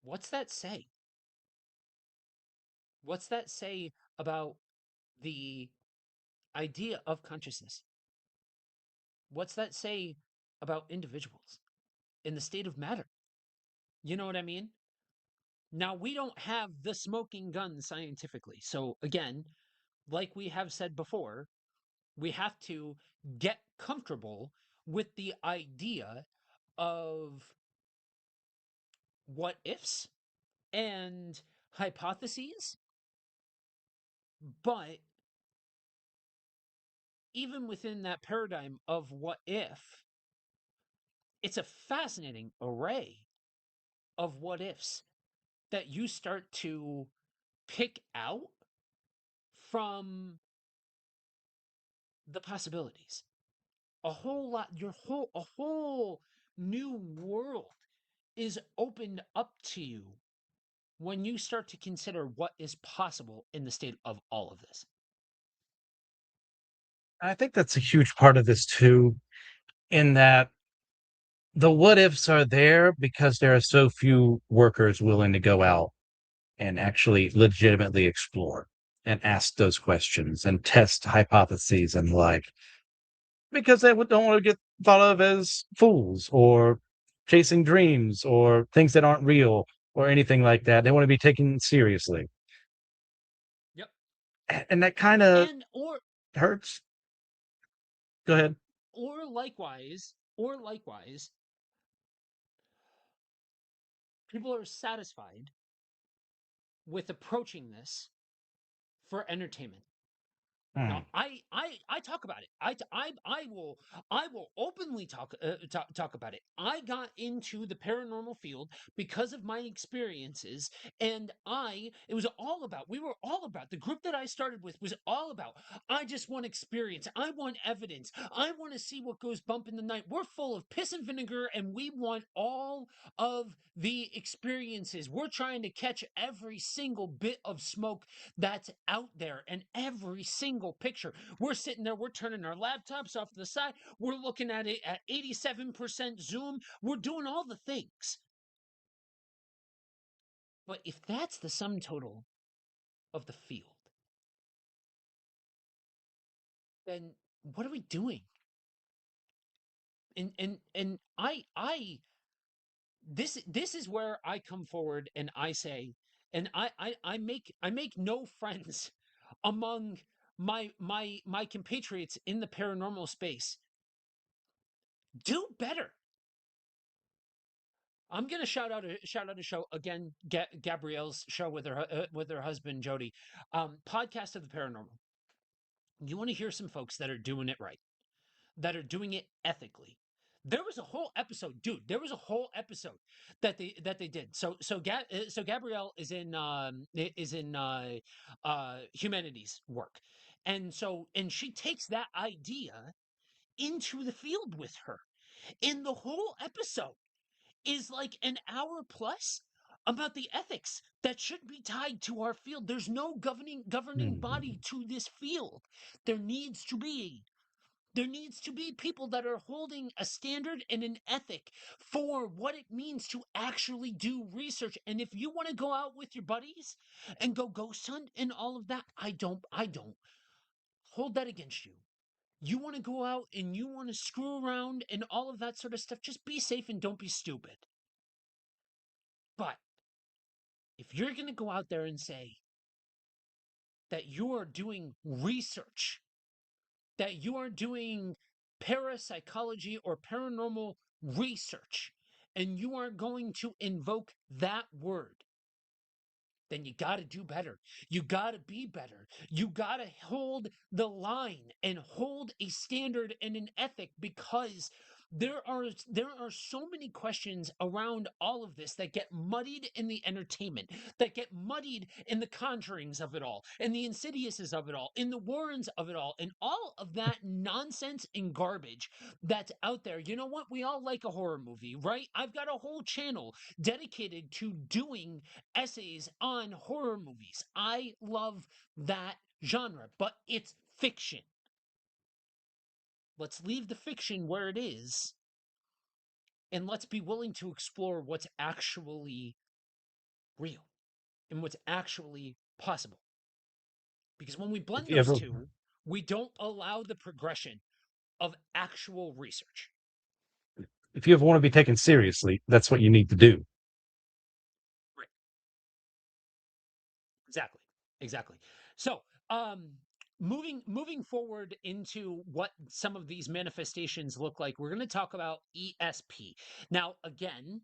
what's that say? What's that say about the idea of consciousness? What's that say about individuals in the state of matter? You know what I mean? Now, we don't have the smoking gun scientifically. So, again, like we have said before, we have to get comfortable with the idea of what ifs and hypotheses. But even within that paradigm of what if, it's a fascinating array of what ifs that you start to pick out from the possibilities. A whole lot, a whole new world is opened up to you when you start to consider what is possible in the state of all of this. I think that's a huge part of this too, in that the what ifs are there because there are so few workers willing to go out and actually legitimately explore and ask those questions and test hypotheses and like because they don't want to get thought of as fools or chasing dreams or things that aren't real or anything like that. They want to be taken seriously. Yep. And that kind of And hurts. Go ahead. or likewise, people are satisfied with approaching this for entertainment. Hmm. No, I talk about it. I will openly talk about it. I got into the paranormal field because of my experiences, and it was all about. We were all about the group that I started with was all about. I just want experience. I want evidence. I want to see what goes bump in the night. We're full of piss and vinegar, and we want all of the experiences. We're trying to catch every single bit of smoke that's out there and every single picture. We're sitting there, we're turning our laptops off to the side, we're looking at it at 87% zoom, we're doing all the things. But if that's the sum total of the field, then what are we doing? And I this is where I come forward and I say, and I make no friends among my compatriots in the paranormal space. Do better. I'm gonna shout out a show again, Gabrielle's show with her husband Jody, podcast of the paranormal. You want to hear some folks that are doing it right, that are doing it ethically. There was a whole episode, dude. There was a whole episode that they did. So Gabrielle is in humanities work, and she takes that idea into the field with her. In the whole episode is like an hour plus about the ethics that should be tied to our field. There's no governing body Hmm. to this field. There needs to be there needs to be people that are holding a standard and an ethic for what it means to actually do research. And if you want to go out with your buddies and go ghost hunt and all of that, I don't hold that against you. You want to go out and you want to screw around and all of that sort of stuff, just be safe and don't be stupid. But if you're going to go out there and say that you are doing research, that you are doing parapsychology or paranormal research, and you are going to invoke that word, then you got to do better. You got to be better. You got to hold the line and hold a standard and an ethic because there are so many questions around all of this that get muddied in the entertainment, that get muddied in the conjurings of it all, in the insidiouses of it all, in the warrens of it all, and all of that nonsense and garbage that's out there. You know what? We all like a horror movie, right? I've got a whole channel dedicated to doing essays on horror movies. I love that genre, but it's fiction. Let's leave the fiction where it is and let's be willing to explore what's actually real and what's actually possible. Because when we If blend you those ever two, we don't allow the progression of actual research. if you ever want to be taken seriously, that's what you need to do. Right. Exactly. Exactly. So, moving forward into what some of these manifestations look like, we're going to talk about ESP. Now, again,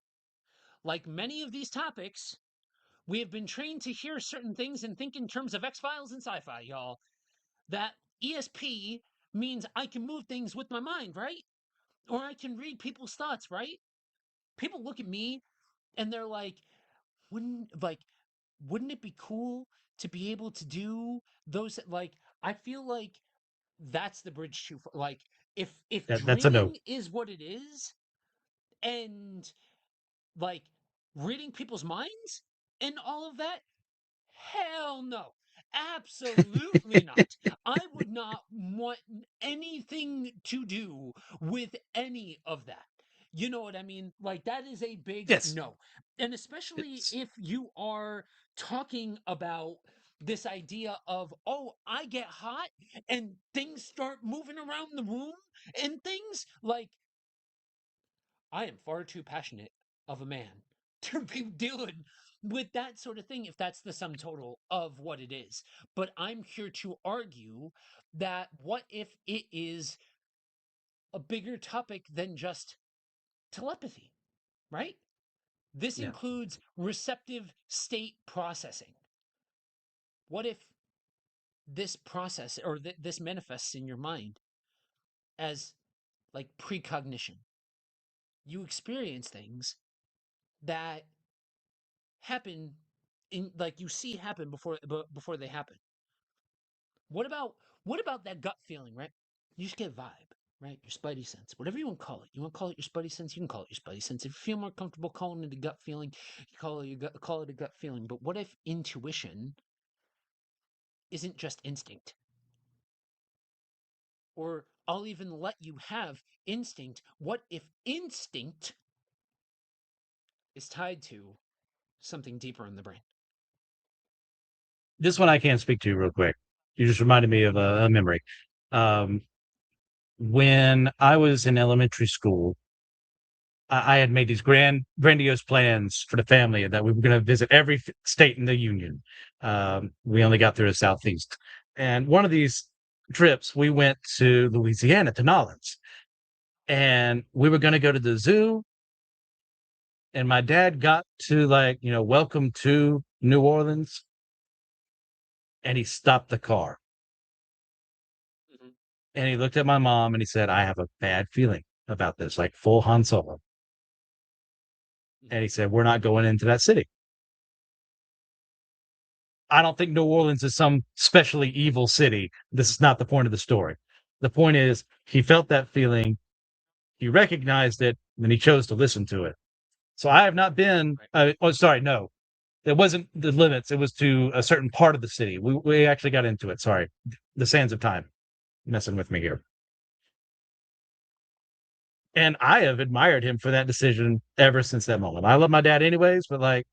like many of these topics, we have been trained to hear certain things and think in terms of X-Files and sci-fi, y'all. That ESP means I can move things with my mind, right? Or I can read people's thoughts, right? People look at me and they're like, like wouldn't it be cool to be able to do those, like, I feel like that's the bridge too far. Like, if That's a no. dreaming is what it is, and like reading people's minds and all of that, hell no. Absolutely not. I would not want anything to do with any of that. You know what I mean? Like, that is a big Yes. no. And especially It's if you are talking about this idea of, oh, I get hot and things start moving around the room and things like, I am far too passionate of a man to be dealing with that sort of thing if that's the sum total of what it is. But I'm here to argue that what if it is a bigger topic than just telepathy, right? This yeah. includes receptive state processing. What if this process or this manifests in your mind as like precognition? You experience things that happen in like you see happen before they happen. What about what about that gut feeling, right? You just get a vibe, right? Your spidey sense, whatever you want to call it. You want to call it your spidey sense, you can call it your spidey sense. If you feel more comfortable calling it a gut feeling, you call it a gut feeling. But what if intuition isn't just instinct? Or I'll even let you have instinct. What if instinct is tied to something deeper in the brain? This one I can't speak to real quick. You just reminded me of a memory. Um, when I was in elementary school, I had made these grandiose plans for the family that we were going to visit every state in the union. We only got through the southeast, and one of these trips we went to Louisiana to Nolens, and we were going to go to the zoo. And my dad got to like welcome to New Orleans, and he stopped the car Mm-hmm. and he looked at my mom and he said, "I have a bad feeling about this," like full Han Solo. Mm-hmm. And he said, "We're not going into that city." I don't think New Orleans is some specially evil city. This is not the point of the story. The point is, he felt that feeling, he recognized it, and then he chose to listen to it. So I have not been. Right. Oh, sorry, no, it wasn't the limits. It was to a certain part of the city. We actually got into it. Sorry, the sands of time messing with me here. And I have admired him for that decision ever since that moment. I love my dad anyways, but like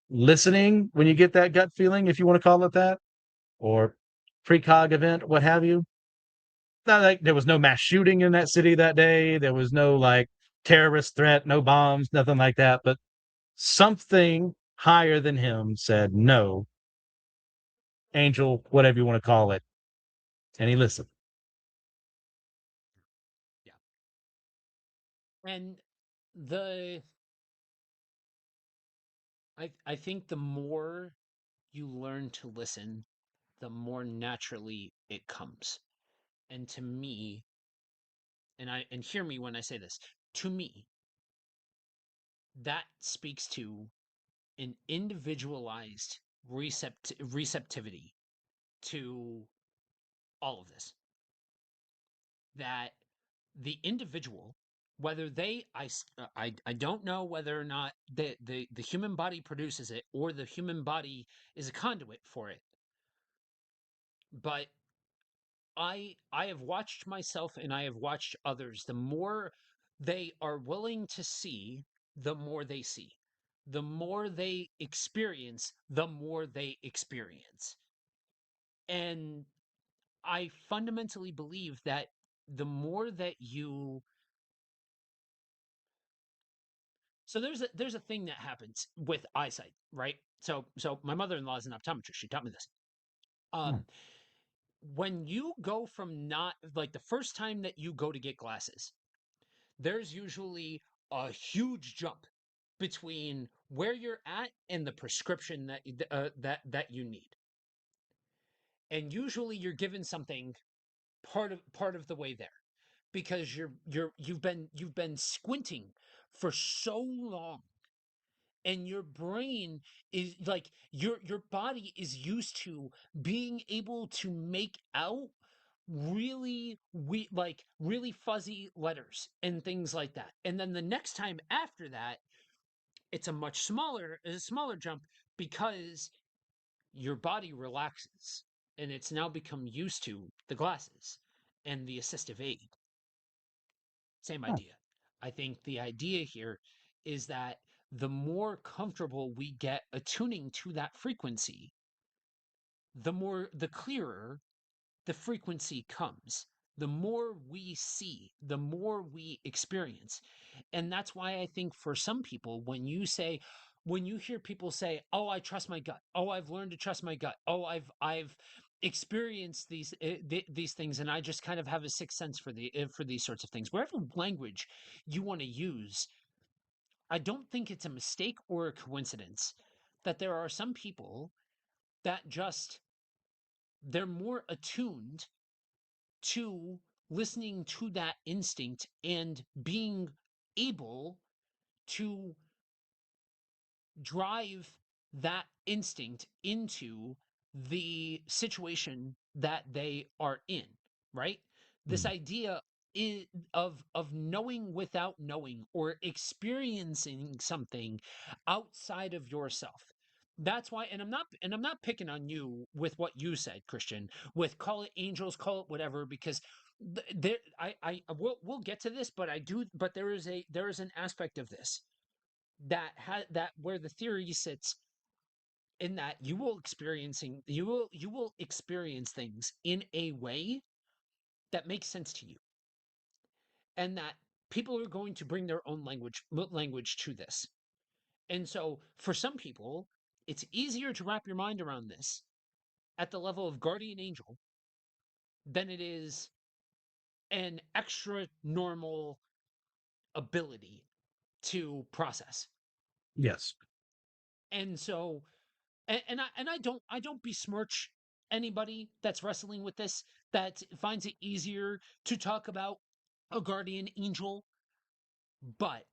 listening when you get that gut feeling, if you want to call it that, or precog event, what have you. Not like there was no mass shooting in that city that day. There was no like terrorist threat, no bombs, nothing like that. But something higher than him said no, angel, whatever you want to call it, and he listened. Yeah. And the I think the more you learn to listen, the more naturally it comes. And to me, and hear me when I say this, to me, that speaks to an individualized receptivity to all of this. That the individual, whether I don't know whether or not the human body produces it or the human body is a conduit for it, but I have watched myself and I have watched others. The more they are willing to see, the more they see. The more they experience, the more they experience. And I fundamentally believe that the more that you so there's a thing that happens with eyesight, right? So my mother-in-law is an optometrist. She taught me this. Hmm. Um when you go from not like the first time that you go to get glasses, there's usually a huge jump between where you're at and the prescription that you need. And usually you're given something part of the way there because you've been squinting for so long, and your brain is like your body is used to being able to make out really fuzzy letters and things like that. And then the next time after that, it's a smaller jump because your body relaxes. and it's now become used to the glasses and the assistive aid. Same Huh. idea. I think the idea here is that the more comfortable we get attuning to that frequency, the clearer the frequency comes. The more we see, the more we experience. And that's why I think for some people, when you hear people say, "Oh, I trust my gut. Oh, I've learned to trust my gut. Oh, I've experienced these things, and I just kind of have a sixth sense for these sorts of things." Whatever language you want to use, I don't think it's a mistake or a coincidence that there are some people that just they're more attuned to listening to that instinct and being able to drive that instinct into the situation that they are in, right? This Mm. idea is of knowing without knowing or experiencing something outside of yourself. That's why, and I'm not picking on you with what you said, Christian, with call it angels, call it whatever, because there we'll get to this, but there is an aspect of this that where the theory sits in that you will experience things in a way that makes sense to you, and that people are going to bring their own language to this. And so for some people it's easier to wrap your mind around this at the level of guardian angel than it is an extra normal ability to process. Yes. And so I don't besmirch anybody that's wrestling with this that finds it easier to talk about a guardian angel, but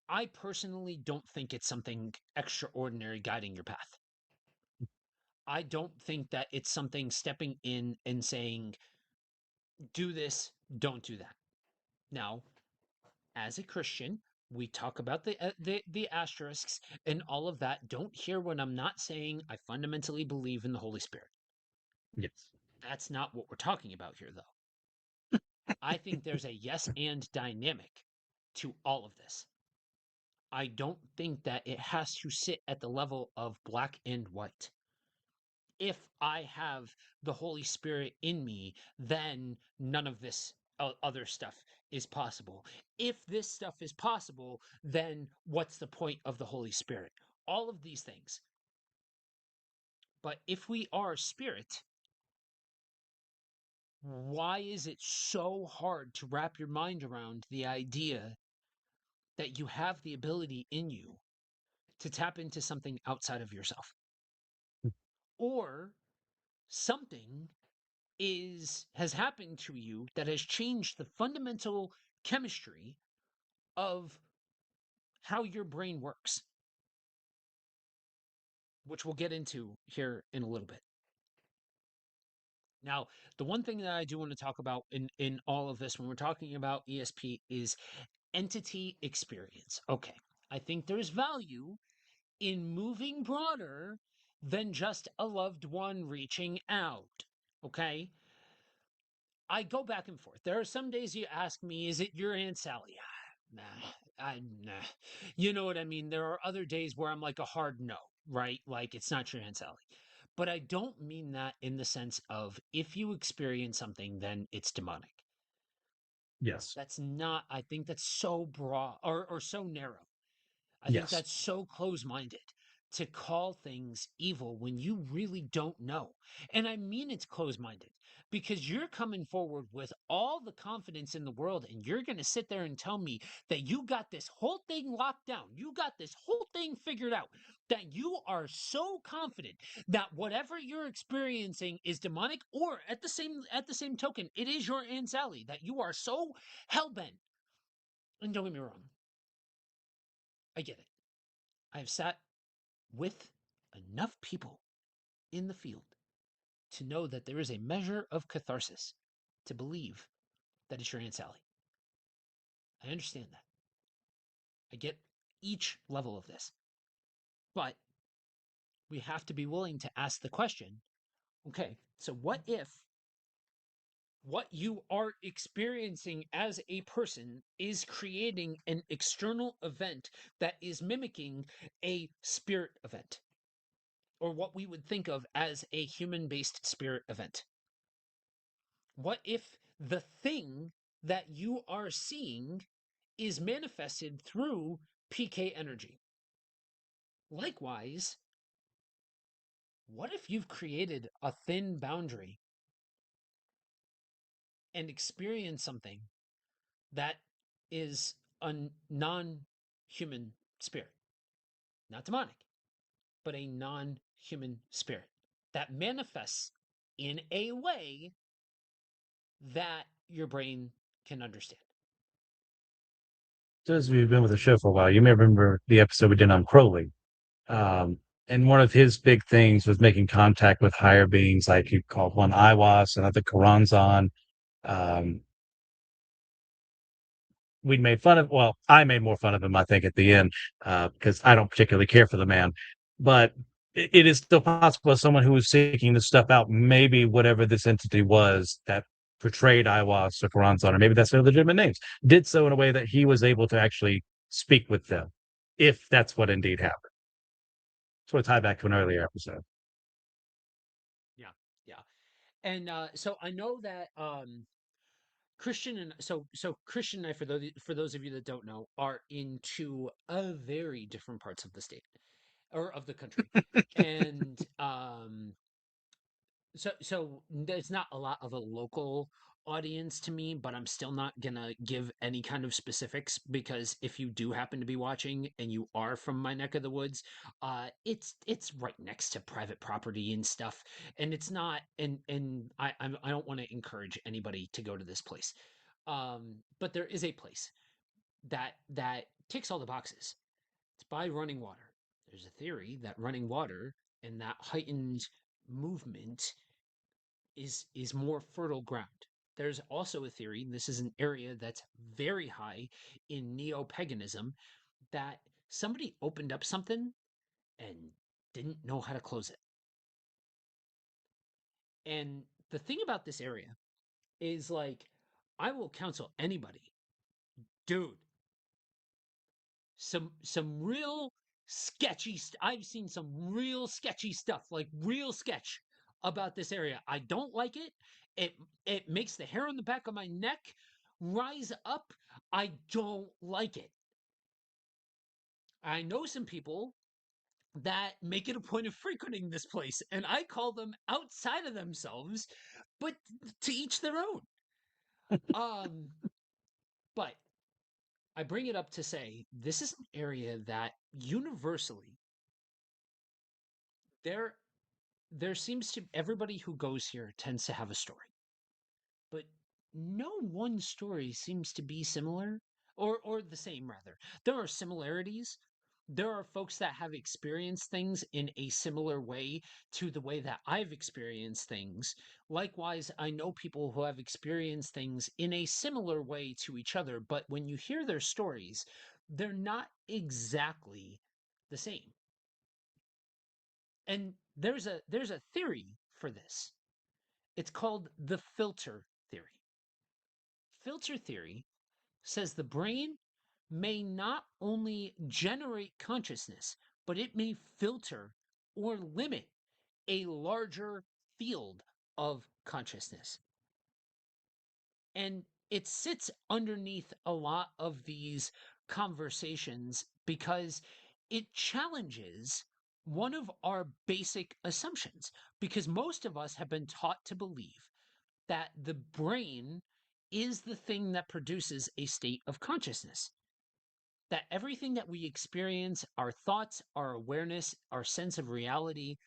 I personally don't think it's something extraordinary guiding your path. I don't think that it's something stepping in and saying, do this, don't do that. Now, as a Christian, we talk about the asterisks and all of that. Don't hear when I'm not saying I fundamentally believe in the Holy Spirit. Yes. That's not what we're talking about here, though. I think there's a yes and dynamic to all of this. I don't think that it has to sit at the level of black and white. If I have the Holy Spirit in me, then none of this other stuff is possible. If this stuff is possible, then what's the point of the Holy Spirit? All of these things. But if we are spirit, why is it so hard to wrap your mind around the idea that you have the ability in you to tap into something outside of yourself? Or something has happened to you that has changed the fundamental chemistry of how your brain works, which we'll get into here in a little bit. Now, the one thing that I do want to talk about in all of this when we're talking about ESP is entity experience. Okay. I think there's value in moving broader than just a loved one reaching out. Okay. I go back and forth. There are some days you ask me, is it your Aunt Sally? Nah. You know what I mean? There are other days where I'm like a hard no, right? Like it's not your Aunt Sally. But I don't mean that in the sense of if you experience something, then it's demonic. Yes. That's not, I think that's so broad or so narrow. I think Yes. that's so close minded to call things evil when you really don't know. And I mean it's close minded because you're coming forward with all the confidence in the world and you're going to sit there and tell me that you got this whole thing locked down. You got this whole thing figured out. That you are so confident that whatever you're experiencing is demonic, or at the same token, it is your Aunt Sally. That you are so hell bent. And don't get me wrong, I get it. I've sat with enough people in the field to know that there is a measure of catharsis to believe that it's your Aunt Sally. I understand that. I get each level of this. But we have to be willing to ask the question, Okay, so what if what you are experiencing as a person is creating an external event that is mimicking a spirit event, or what we would think of as a human based spirit event? What if the thing that you are seeing is manifested through PK energy? Likewise, what if you've created a thin boundary and experienced something that is a non human spirit? Not demonic, but a non human spirit that manifests in a way that your brain can understand. Those of you who've been with the show for a while, you may remember the episode we did on Crowley. Um, and one of his big things was making contact with higher beings, like he called one Iwas, another Karanzan. Um, we made fun of, well, I made more fun of him, I think, at the end, because I don't particularly care for the man. But it is still possible as someone who was seeking this stuff out, maybe whatever this entity was that portrayed Iwas or Karanzan, or maybe that's their legitimate names, did so in a way that he was able to actually speak with them, if that's what indeed happened. So to tie back to an earlier episode. Yeah, yeah. And so I know that Christian and Christian and I, for those of you that don't know, are in two very different parts of the state or of the country, and there's not a lot of a local audience to me, but I'm still not gonna give any kind of specifics, because if you do happen to be watching and you are from my neck of the woods, it's right next to private property and stuff, and it's not, and I don't want to encourage anybody to go to this place, but there is a place that ticks all the boxes. It's by running water. There's a theory that running water and that heightened movement is more fertile ground. There's also a theory, and this is an area that's very high in neo-paganism, that somebody opened up something and didn't know how to close it. And the thing about this area is, like, I will counsel anybody, dude, some real I've seen some real sketchy stuff, like real sketch about this area. I don't like it. It makes the hair on the back of my neck rise up. I don't like it. I know some people that make it a point of frequenting this place, and I call them outside of themselves, but to each their own. Um, but I bring it up to say this is an area that universally there there seems to, everybody who goes here tends to have a story, but no one story seems to be similar, or the same rather. There are similarities. There are folks that have experienced things in a similar way to the way that I've experienced things. Likewise, I know people who have experienced things in a similar way to each other, but when you hear their stories, they're not exactly the same. And there's a theory for this. It's called the filter theory. Filter theory says the brain may not only generate consciousness, but it may filter or limit a larger field of consciousness. And it sits underneath a lot of these conversations because it challenges one of our basic assumptions. Because most of us have been taught to believe that the brain is the thing that produces a state of consciousness. That everything that we experience, our thoughts, our awareness, our sense of reality,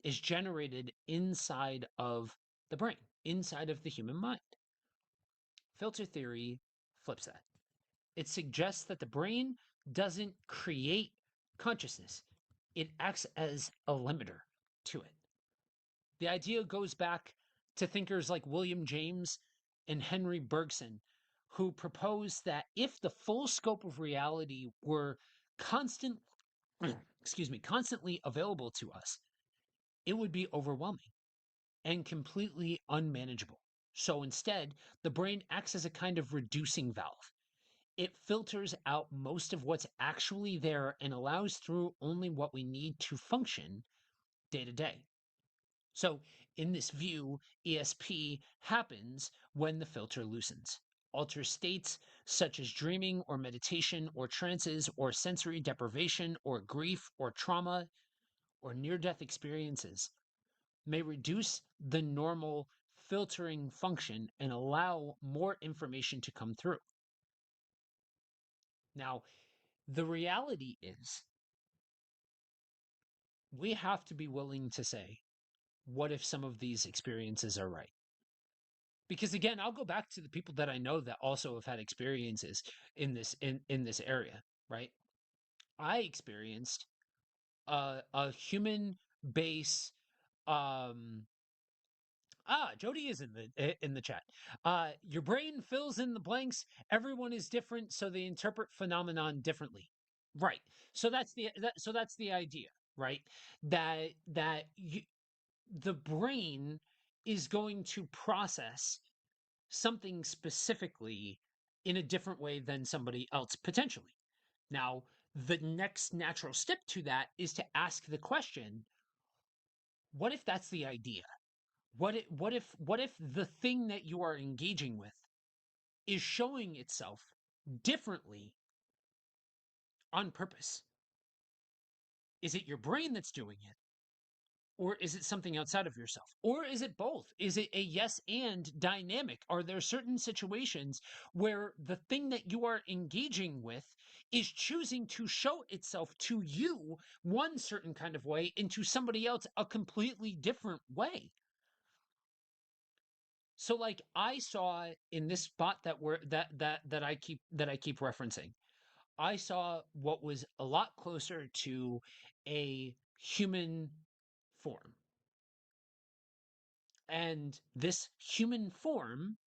is generated inside of the brain, inside of the human mind. Filter theory flips that. It suggests that the brain doesn't create consciousness, it acts as a limiter to it. The idea goes back to thinkers like William James and Henry Bergson, who proposed that if the full scope of reality were constant, constantly available to us, it would be overwhelming. and completely unmanageable. So instead, the brain acts as a kind of reducing valve. It filters out most of what's actually there and allows through only what we need to function day to day. So, in this view, ESP happens when the filter loosens. Altered states such as dreaming or meditation or trances or sensory deprivation or grief or trauma or near death experiences may reduce the normal filtering function and allow more information to come through. Now, the reality is we have to be willing to say, what if some of these experiences are right? Because again, I'll go back to the people that I know that also have had experiences in this area, right? I experienced a human base. Jody is in the chat. Your brain fills in the blanks. Everyone is different, so they interpret phenomenon differently. Right. So that's the idea, right? That the brain is going to process something specifically in a different way than somebody else potentially. Now, the next natural step to that is to ask the question, what if that's the idea? What if the thing that you are engaging with is showing itself differently on purpose? Is it your brain that's doing it? Or is it something outside of yourself? Or is it both? Is it a yes and dynamic? Are there certain situations where the thing that you are engaging with is choosing to show itself to you one certain kind of way and to somebody else a completely different way? So like I saw in this spot that we're that I keep referencing, I saw what was a lot closer to a human form. And this human form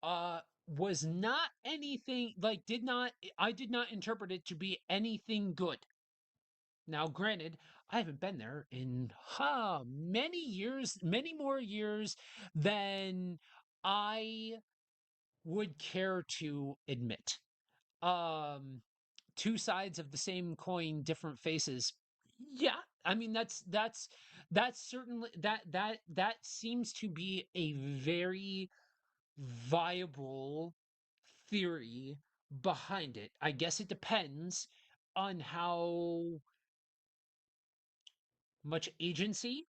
uh was not anything like did not I did not interpret it to be anything good. Now granted, I haven't been there in many years, many more years than I would care to admit. Um Two sides of the same coin, different faces. Yeah, I mean that's certainly that seems to be a very viable theory behind it. I guess it depends on how much agency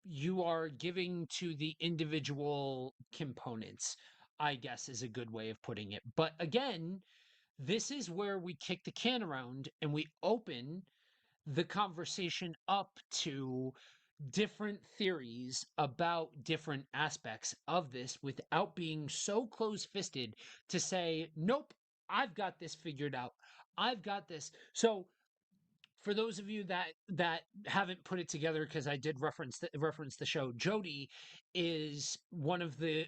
you are giving to the individual components, I guess is a good way of putting it. But again, this is where we kick the can around and we open the conversation up to different theories about different aspects of this without being so close fisted to say, nope, I've got this figured out. I've got this. So for those of you that haven't put it together, because I did reference the show, Jody is one of the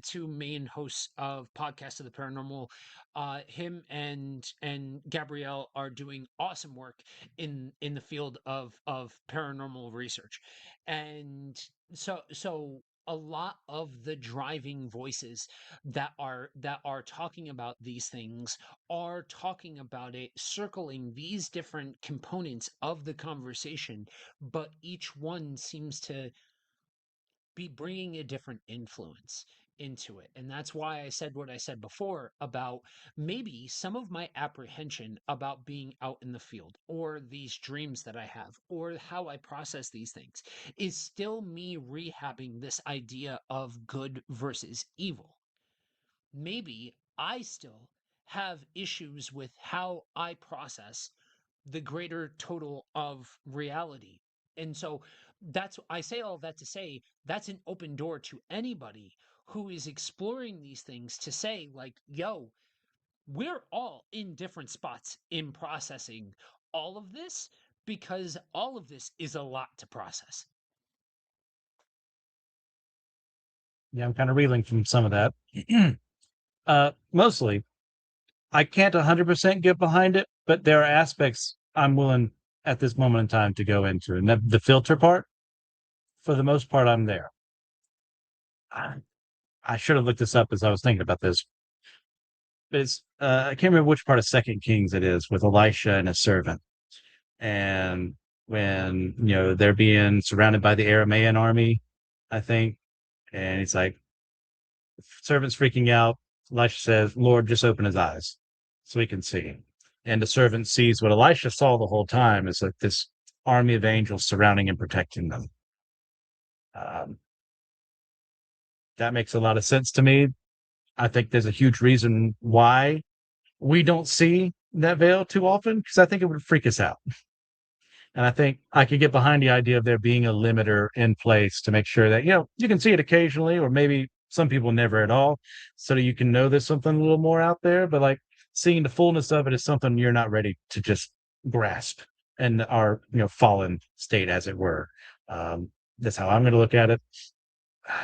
two main hosts of Podcast of the Paranormal. Him and Gabrielle are doing awesome work in the field of paranormal research, and so a lot of the driving voices that are talking about these things are talking about it, circling these different components of the conversation, but each one seems to be bringing a different influence into it. And that's why I said what I said before about maybe some of my apprehension about being out in the field or these dreams that I have or how I process these things is still me rehabbing this idea of good versus evil. Maybe I still have issues with how I process the greater total of reality. And so I say all that to say that's an open door to anybody who is exploring these things to say, like, yo, we're all in different spots in processing all of this because all of this is a lot to process. Yeah, I'm kind of reeling from some of that. Mostly, I can't 100% get behind it, but there are aspects I'm willing at this moment in time to go into. And the filter part, For the most part, I'm there. I, I should have looked this up as I was thinking about this. It's I can't remember which part of Second Kings it is with Elisha and his servant, and when they're being surrounded by the Aramaean army, I think, and he's like, servant's freaking out. Elisha says, "Lord, just open his eyes so he can see." And the servant sees what Elisha saw the whole time is like this army of angels surrounding and protecting them. Um, that makes a lot of sense to me. I think there's a huge reason why we don't see that veil too often because I think it would freak us out. And I think I could get behind the idea of there being a limiter in place to make sure that, you can see it occasionally, or maybe some people never at all, so that you can know there's something a little more out there. But like seeing the fullness of it is something you're not ready to just grasp in our, fallen state, as it were. Um, that's how I'm going to look at it.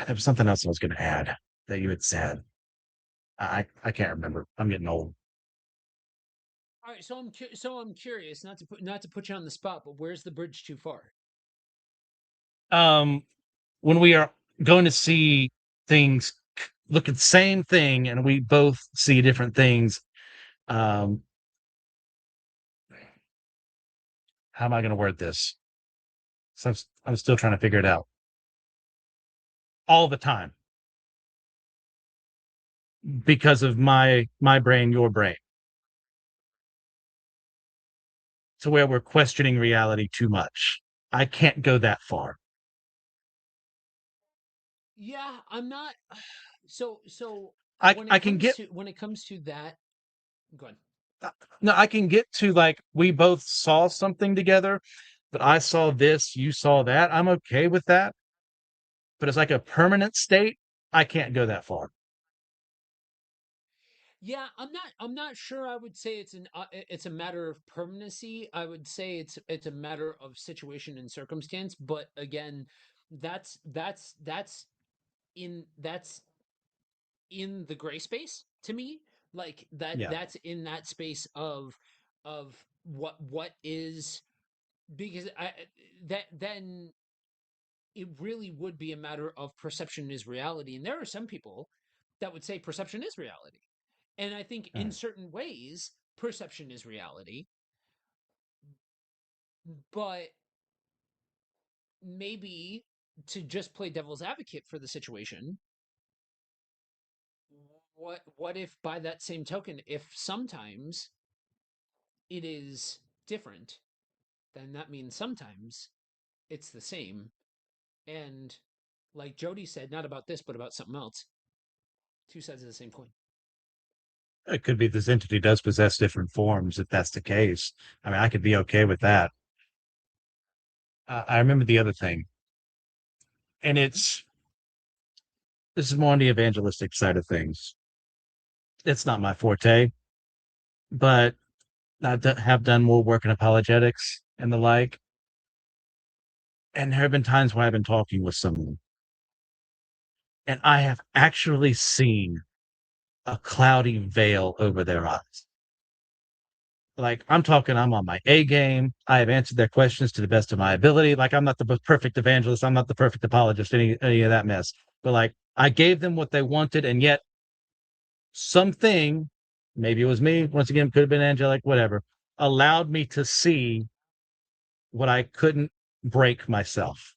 There was something else I was going to add that you had said. I can't remember. I'm getting old. All right, so I'm curious, not to put you on the spot, but where's the bridge too far? Um, when we are going to see things look at the same thing and we both see different things, um, how am I going to word this? So I'm still trying to figure it out all the time because of my brain, your brain, to where we're questioning reality too much. I can't go that far. Yeah, I'm not. So I can get when it comes to that, go ahead. no, I can get to like we both saw something together, but I saw this, you saw that. I'm okay with that. But it's like a permanent state. I can't go that far. Yeah, I'm not sure. I would say it's a matter of permanency. I would say it's a matter of situation and circumstance. But again, that's in the gray space to me. Like Yeah. that's in that space of what is, because I that then it really would be a matter of perception is reality. And there are some people that would say perception is reality. And I think in certain ways, perception is reality. But maybe, to just play devil's advocate for the situation, what if by that same token, if sometimes it is different, then that means sometimes it's the same. And like Jody said, not about this, but about something else, two sides of the same coin. It could be this entity does possess different forms if that's the case. I mean, I could be okay with that. I remember the other thing, and Mhm. this is more on the evangelistic side of things. It's not my forte, but have done more work in apologetics and the like. And there have been times where I've been talking with someone, and I have actually seen a cloudy veil over their eyes. Like I'm talking, I'm on my A game. I have answered their questions to the best of my ability. Like I'm not the perfect evangelist. I'm not the perfect apologist, any of that mess. But like I gave them what they wanted, and yet something, maybe it was me, once again, could have been angelic, whatever, allowed me to see what I couldn't break myself.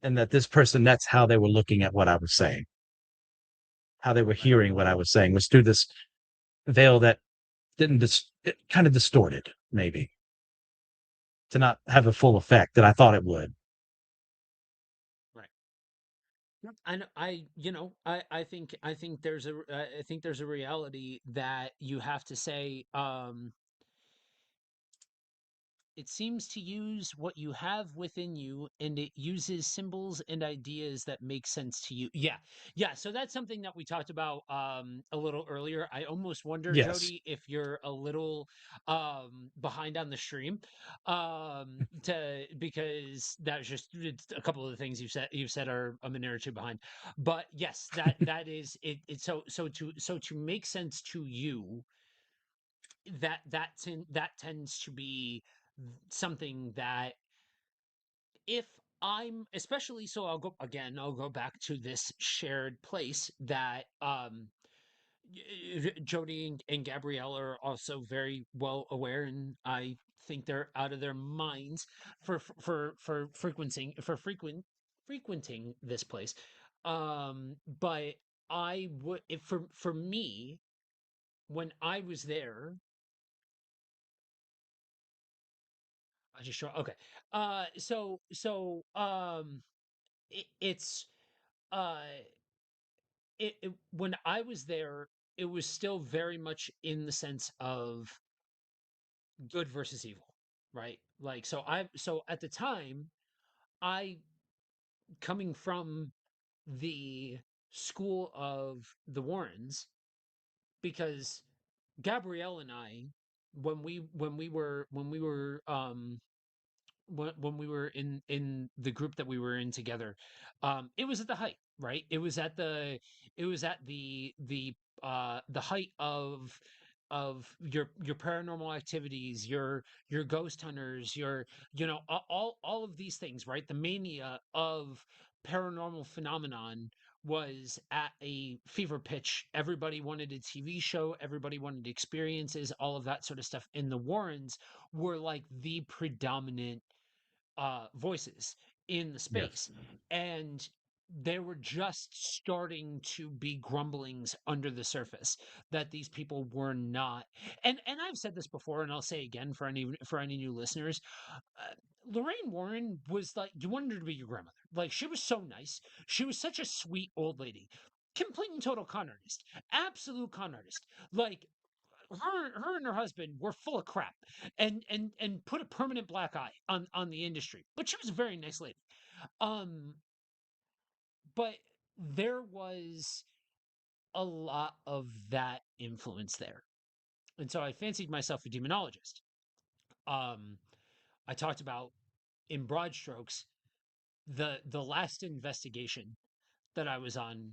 And that this person, that's how they were looking at what I was saying, how they were Right. hearing what I was saying was through this veil that didn't it kind of distorted, maybe, to not have the full effect that I thought it would. Right. Yep. And I think there's a reality that you have to say, it seems to use what you have within you, and it uses symbols and ideas that make sense to you. Yeah. Yeah. So that's something that we talked about a little earlier. I almost wonder, Yes. Jody, if you're a little behind on the stream. To Because that's just it's a couple of the things you've said are a minute or two behind. But yes, that is it, so to make sense to you, that tends to be something that if I'm especially so I'll go again, I'll go back to this shared place that Jody and Gabrielle are also very well aware, and I think they're out of their minds for frequenting this place. But I would if for me when I was there, I just show okay. It's uh when I was there, it was still very much in the sense of good versus evil, right? Like so at the time, I coming from the school of the Warrens because Gabrielle and I when we were in the group that we were in together, it was at the height, right? It was at the height of your paranormal activities, your ghost hunters, your all of these things, right? The mania of paranormal phenomenon was at a fever pitch. Everybody wanted a TV show, everybody wanted experiences, all of that sort of stuff. And the Warrens were like the predominant voices in the Yes. space. And there were just starting to be grumblings under the surface that these people were not and I've said this before and I'll say again for any new listeners. Lorraine Warren was like you wanted her to be your grandmother. Like she was so nice. She was such a sweet old lady. Complete and total con artist. Absolute con artist. Like her and her husband were full of crap and put a permanent black eye on the industry, but she was a very nice lady. um but there was a lot of that influence there, and so I fancied myself a demonologist. um I talked about in broad strokes the last investigation that I was on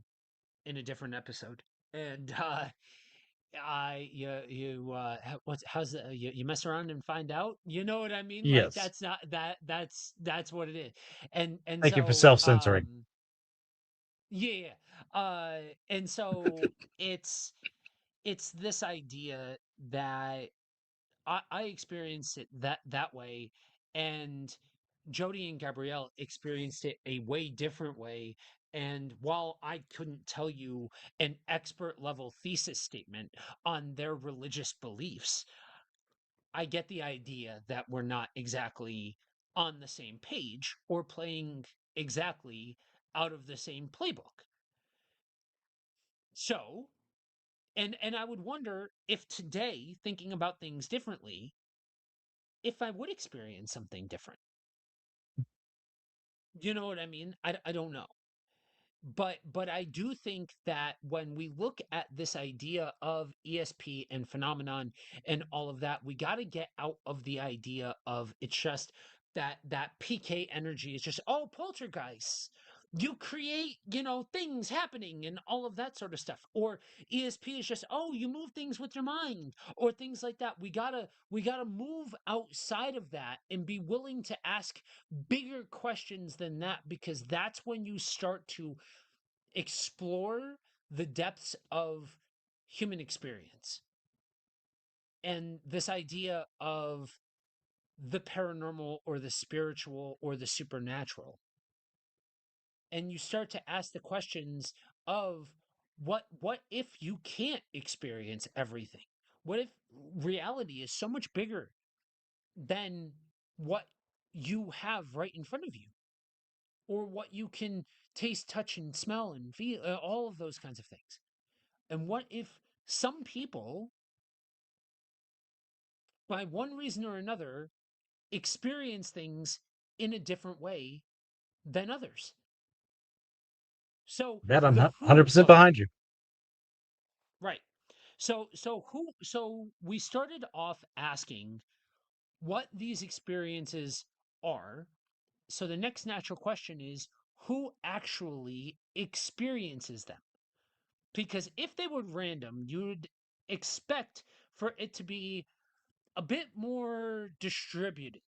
in a different episode, and how's the, you mess around and find out, you know what I mean? Like Yes. that's not that's what it is. And Thank you for so self-censoring. yeah, and so it's it's this idea that I experienced it that way, and Jody and Gabrielle experienced it a way different way. And while I couldn't tell you an expert level thesis statement on their religious beliefs, I get the idea that we're not exactly on the same page or playing exactly out of the same playbook. So, and I would wonder if today, thinking about things differently, if I would experience something different. You know what I mean? I don't know. But I do think that when we look at this idea of ESP and phenomenon and all of that, we got to get out of the idea of it's just that PK energy is just poltergeists. You create, things happening and all of that sort of stuff. Or ESP is just, you move things with your mind or things like that. We gotta move outside of that and be willing to ask bigger questions than that, because that's when you start to explore the depths of human experience and this idea of the paranormal or the spiritual or the supernatural. And you start to ask the questions of what if you can't experience everything? What if reality is so much bigger than what you have right in front of you, or what you can taste, touch, and smell and feel, all of those kinds of things? And what if some people, by one reason or another, experience things in a different way than others? So That I'm the who, 100% behind you. right. So we started off asking what these experiences are. So the next natural question is who actually experiences them? Because if they were random, you would expect for it to be a bit more distributed.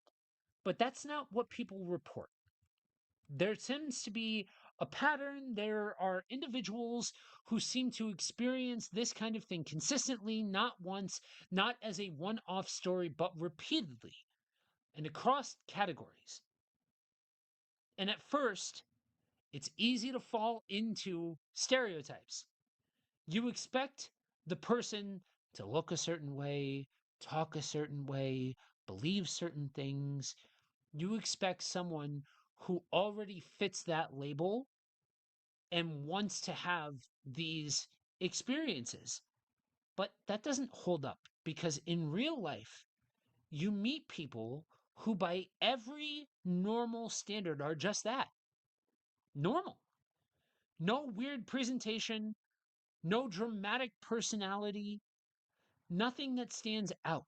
But that's not what people report. There tends to be a pattern. There are individuals who seem to experience this kind of thing consistently, not once, not as a one off story, but repeatedly and across categories. And at first, it's easy to fall into stereotypes. You expect the person to look a certain way, talk a certain way, believe certain things. You expect someone who already fits that label and wants to have these experiences. But that doesn't hold up because in real life, you meet people who, by every normal standard, are just that normal. No weird presentation, no dramatic personality, nothing that stands out.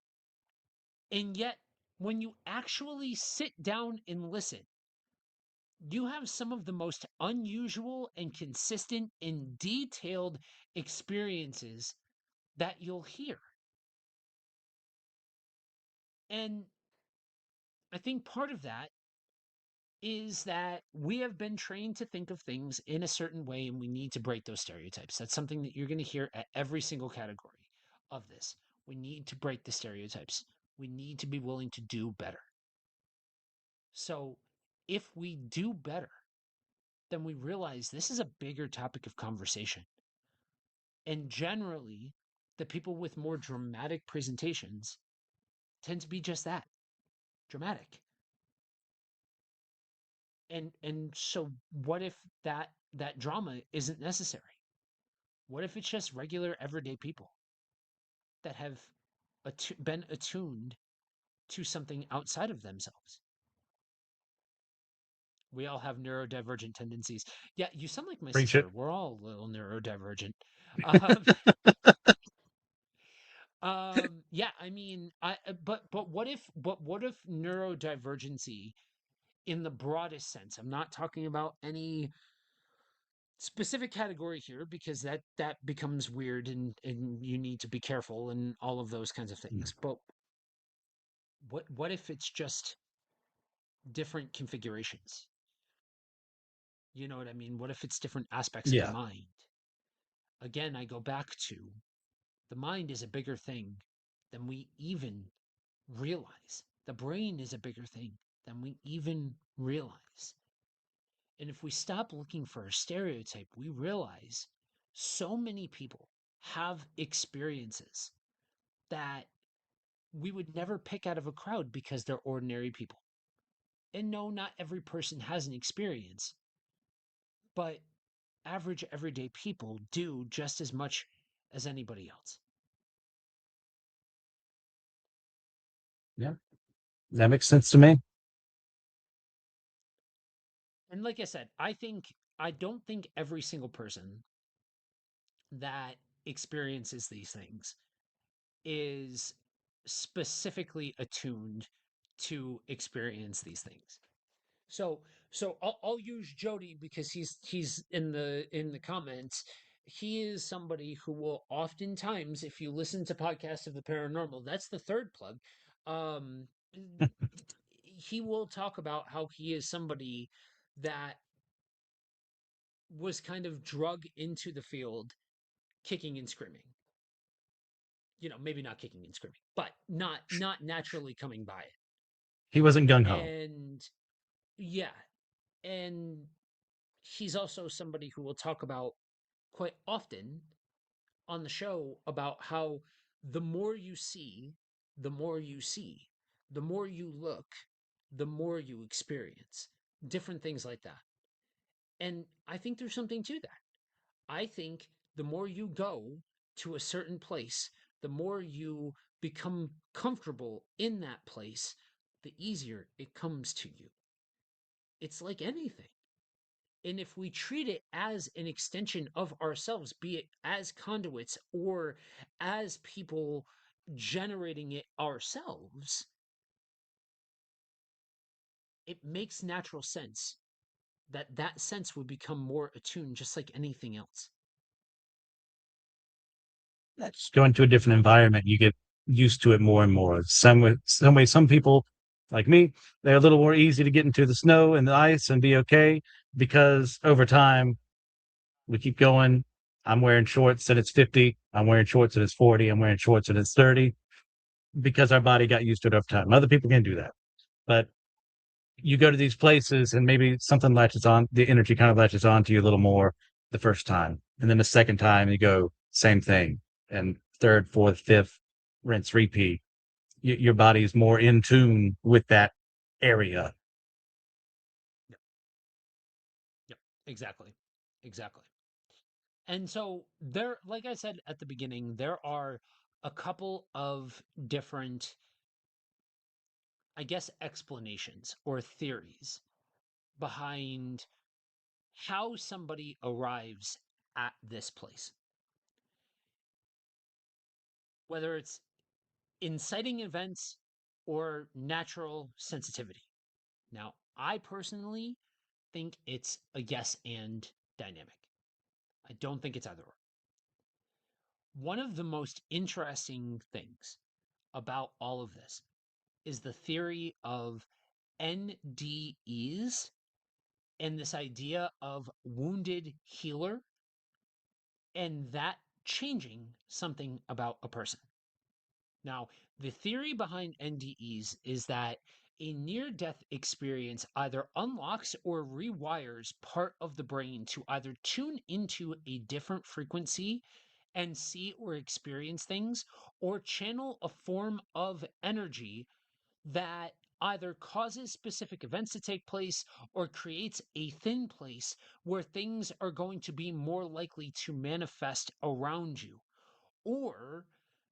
And yet, when you actually sit down and listen, you have some of the most unusual and consistent and detailed experiences that you'll hear. And I think part of that is that we have been trained to think of things in a certain way and we need to break those stereotypes. That's something that you're going to hear at every single category of this. We need to break the stereotypes. We need to be willing to do better. So, if we do better, then we realize this is a bigger topic of conversation. And generally, the people with more dramatic presentations tend to be just that, dramatic. And so what if that drama isn't necessary? What if it's just regular everyday people that have been attuned to something outside of themselves? We all have neurodivergent tendencies. Yeah, you sound like my Preach it. sister. We're all a little neurodivergent. Um, yeah, I mean, but what if neurodivergency in the broadest sense? I'm not talking about any specific category here because that becomes weird and you need to be careful and all of those kinds of things. But what if it's just different configurations? You know what I mean? What if it's different aspects of the Yeah. mind? Again, I go back to the mind is a bigger thing than we even realize. The brain is a bigger thing than we even realize. And if we stop looking for a stereotype, we realize so many people have experiences that we would never pick out of a crowd because they're ordinary people. And no, not every person has an experience, but average everyday people do just as much as anybody else. Yeah. That makes sense to me. And like I said, I don't think every single person that experiences these things is specifically attuned to experience these things. So I'll use Jody because he's in the comments. He is somebody who will oftentimes, if you listen to podcasts of the paranormal, that's the third plug. Um, he will talk about how he is somebody that was kind of drug into the field, kicking and screaming. Maybe not kicking and screaming, but not naturally coming by it. He wasn't gung ho. And yeah, and he's also somebody who will talk about quite often on the show about how the more you see, the more you see, the more you look, the more you experience, different things like that. And I think there's something to that. I think the more you go to a certain place, the more you become comfortable in that place, the easier it comes to you. It's like anything. And if we treat it as an extension of ourselves, be it as conduits or as people generating it ourselves, it makes natural sense that that sense would become more attuned, just like anything else. Just going to a different environment, you get used to it more and more. Some way, some people Like me, they're a little more easy to get into the snow and the ice and be okay because over time we keep going. I'm wearing shorts and it's 50. I'm wearing shorts and it's 40. I'm wearing shorts and it's 30 because our body got used to it over time. Other people can do that. But you go to these places and maybe something latches on, the energy kind of latches on to you a little more the first time. And then the second time you go, same thing. And third, fourth, fifth, rinse, repeat. Your body is more in tune with that area. Yep. Yep. Exactly. Exactly. And so there, like I said at the beginning, there are a couple of different, I guess, explanations or theories behind how somebody arrives at this place, whether it's inciting events or natural sensitivity. Now, I personally think it's a yes and dynamic. I don't think it's either or. One of the most interesting things about all of this is the theory of NDEs and this idea of wounded healer and that changing something about a person. Now, the theory behind NDEs is that a near death experience either unlocks or rewires part of the brain to either tune into a different frequency and see or experience things, or channel a form of energy that either causes specific events to take place or creates a thin place where things are going to be more likely to manifest around you, or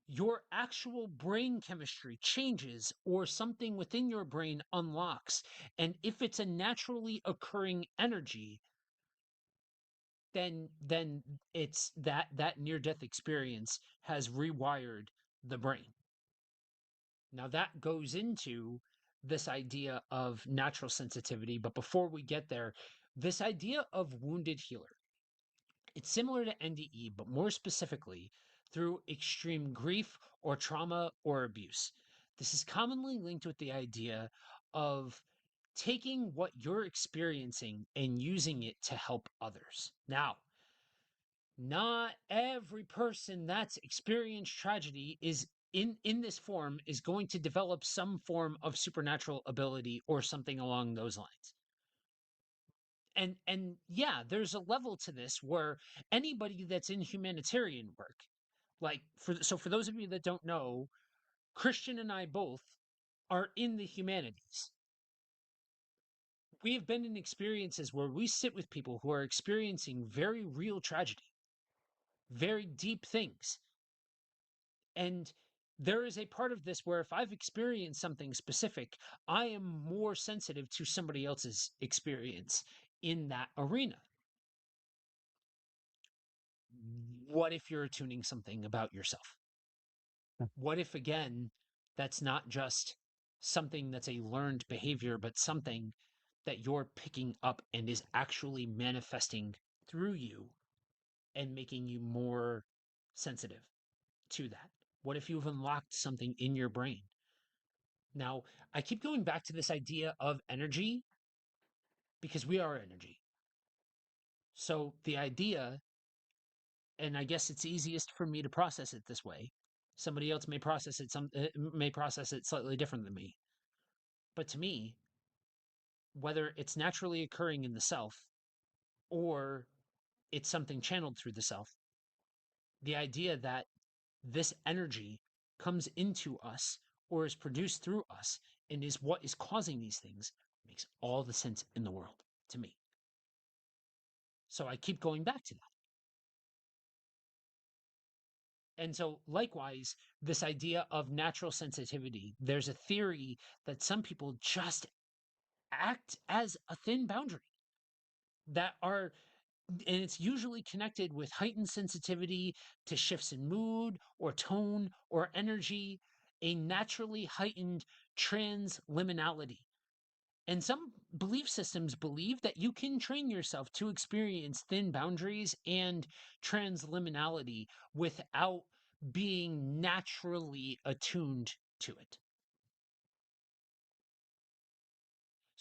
your actual brain chemistry changes or something within your brain unlocks. And if it's a naturally occurring energy, then it's that near death experience has rewired the brain. Now that goes into this idea of natural sensitivity, but before we get there, this idea of wounded healer, it's similar to NDE, but more specifically through extreme grief or trauma or abuse. This is commonly linked with the idea of taking what you're experiencing and using it to help others. Now, not every person that's experienced tragedy is in this form is going to develop some form of supernatural ability or something along those lines. And yeah, there's a level to this where anybody that's in humanitarian work, like for those of you that don't know, Christian and I both are in the humanities. We have been in experiences where we sit with people who are experiencing very real tragedy, very deep things. And there is a part of this where if I've experienced something specific, I am more sensitive to somebody else's experience in that arena. What if you're attuning something about yourself? What if, again, that's not just something that's a learned behavior, but something that you're picking up and is actually manifesting through you and making you more sensitive to that? What if you've unlocked something in your brain? Now, I keep going back to this idea of energy because we are energy. So the idea, and I guess it's easiest for me to process it this way. Somebody else may process it slightly different than me. But to me, whether it's naturally occurring in the self or it's something channeled through the self, the idea that this energy comes into us or is produced through us and is what is causing these things makes all the sense in the world to me. So I keep going back to that. And so, likewise, this idea of natural sensitivity, there's a theory that some people just act as a thin boundary that are, and it's usually connected with heightened sensitivity to shifts in mood or tone or energy, a naturally heightened transliminality. And some belief systems believe that you can train yourself to experience thin boundaries and transliminality without being naturally attuned to it.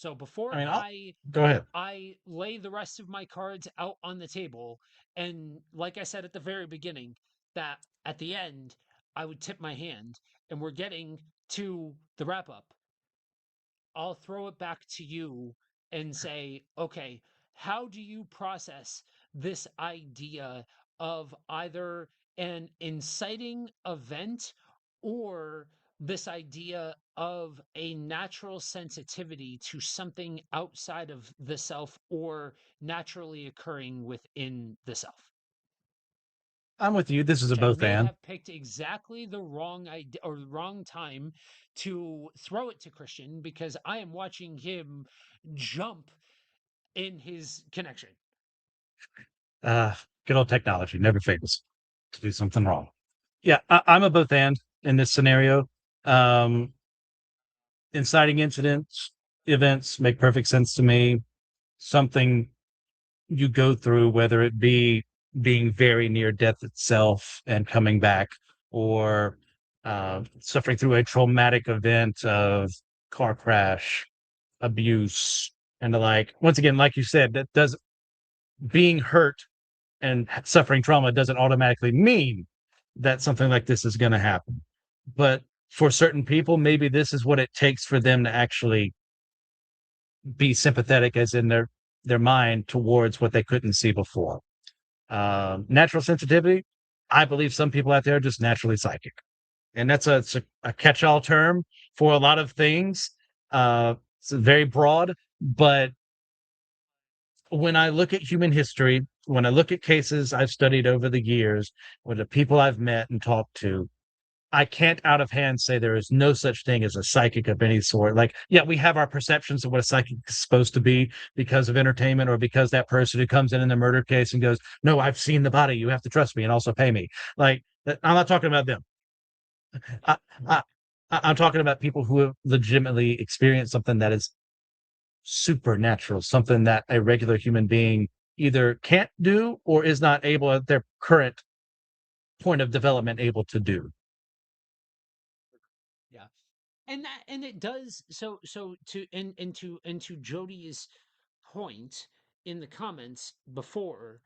So before I'll go ahead. I lay the rest of my cards out on the table, and like I said at the very beginning, that at the end I would tip my hand, and we're getting to the wrap up. I'll throw it back to you and say, okay, how do you process this idea of either an inciting event or this idea of a natural sensitivity to something outside of the self or naturally occurring within the self? I'm with you. This is a Which I both may and. have picked exactly the wrong idea or the wrong time to throw it to Christian because I am watching him jump in his connection. Uh, Good old technology never fails to do something wrong. Yeah, I'm a both and in this scenario. Um, Inciting incidents, events make perfect sense to me. Something you go through, whether it be being very near death itself and coming back, or suffering through a traumatic event of car crash, abuse, and the like. Once again, like you said, that does being hurt and suffering trauma doesn't automatically mean that something like this is going to happen. But for certain people, maybe this is what it takes for them to actually be sympathetic, as in their mind towards what they couldn't see before. Natural sensitivity. I believe some people out there are just naturally psychic, and it's a catch-all term for a lot of things. It's very broad, but when I look at human history, when I look at cases I've studied over the years, with the people I've met and talked to, I can't out of hand say there is no such thing as a psychic of any sort. Like, yeah, we have our perceptions of what a psychic is supposed to be because of entertainment or because that person who comes in the murder case and goes, "No, I've seen the body. You have to trust me and also pay me." Like, I'm not talking about them. I, I, I'm talking about people who have legitimately experienced something that is supernatural, something that a regular human being either can't do or is not able at their current point of development able to do. Yeah. And it does so to and to Jody's point in the comments before,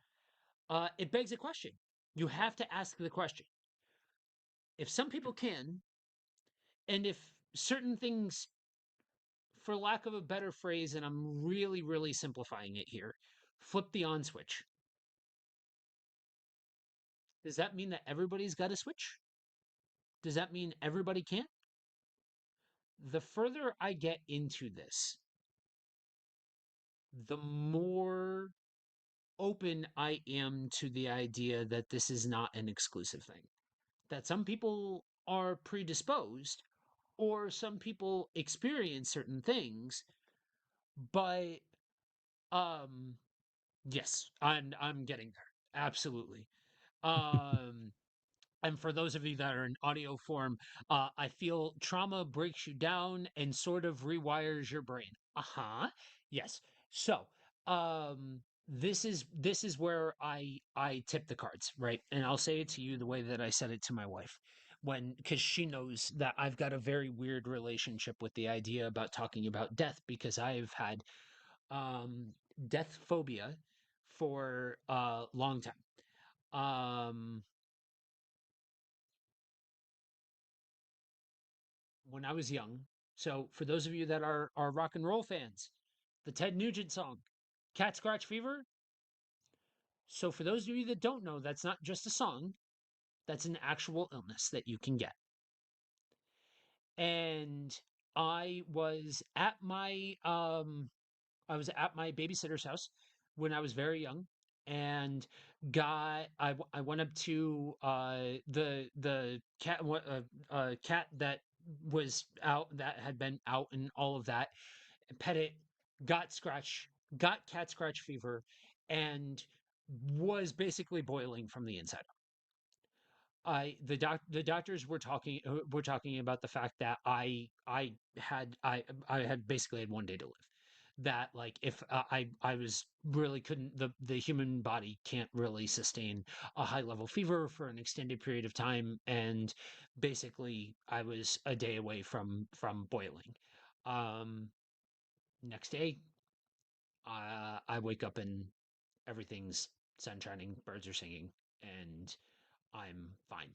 it begs a question. You have to ask the question. If some people can, and if certain things, for lack of a better phrase, and I'm really, really simplifying it here, flip the on switch. Does that mean that everybody's got a switch? Does that mean everybody can't? The further I get into this, the more open I am to the idea that this is not an exclusive thing. That some people are predisposed or some people experience certain things, but um yes, I'm getting there. Absolutely. Um and for those of you that are in audio form, I feel trauma breaks you down and sort of rewires your brain. Uh-huh. Yes. So, this is where I tip the cards, right? And I'll say it to you the way that I said it to my wife, when because she knows that I've got a very weird relationship with the idea about talking about death because I've had um death phobia for a long time. When I was young. So for those of you that are rock and roll fans, the Ted Nugent song, Cat Scratch Fever. So for those of you that don't know, that's not just a song, that's an actual illness that you can get. And I was at my babysitter's house when I was very young, and I went up to the cat that was out, that had been out and all of that, pet it, got cat scratch fever, and was basically boiling from the inside. The doctors were talking about the fact that I had basically had 1 day to live. That like if I was really couldn't, the human body can't really sustain a high level fever for an extended period of time, and basically I was a day away from boiling. Um, Next day, I wake up and everything's sun shining, birds are singing, and I'm fine.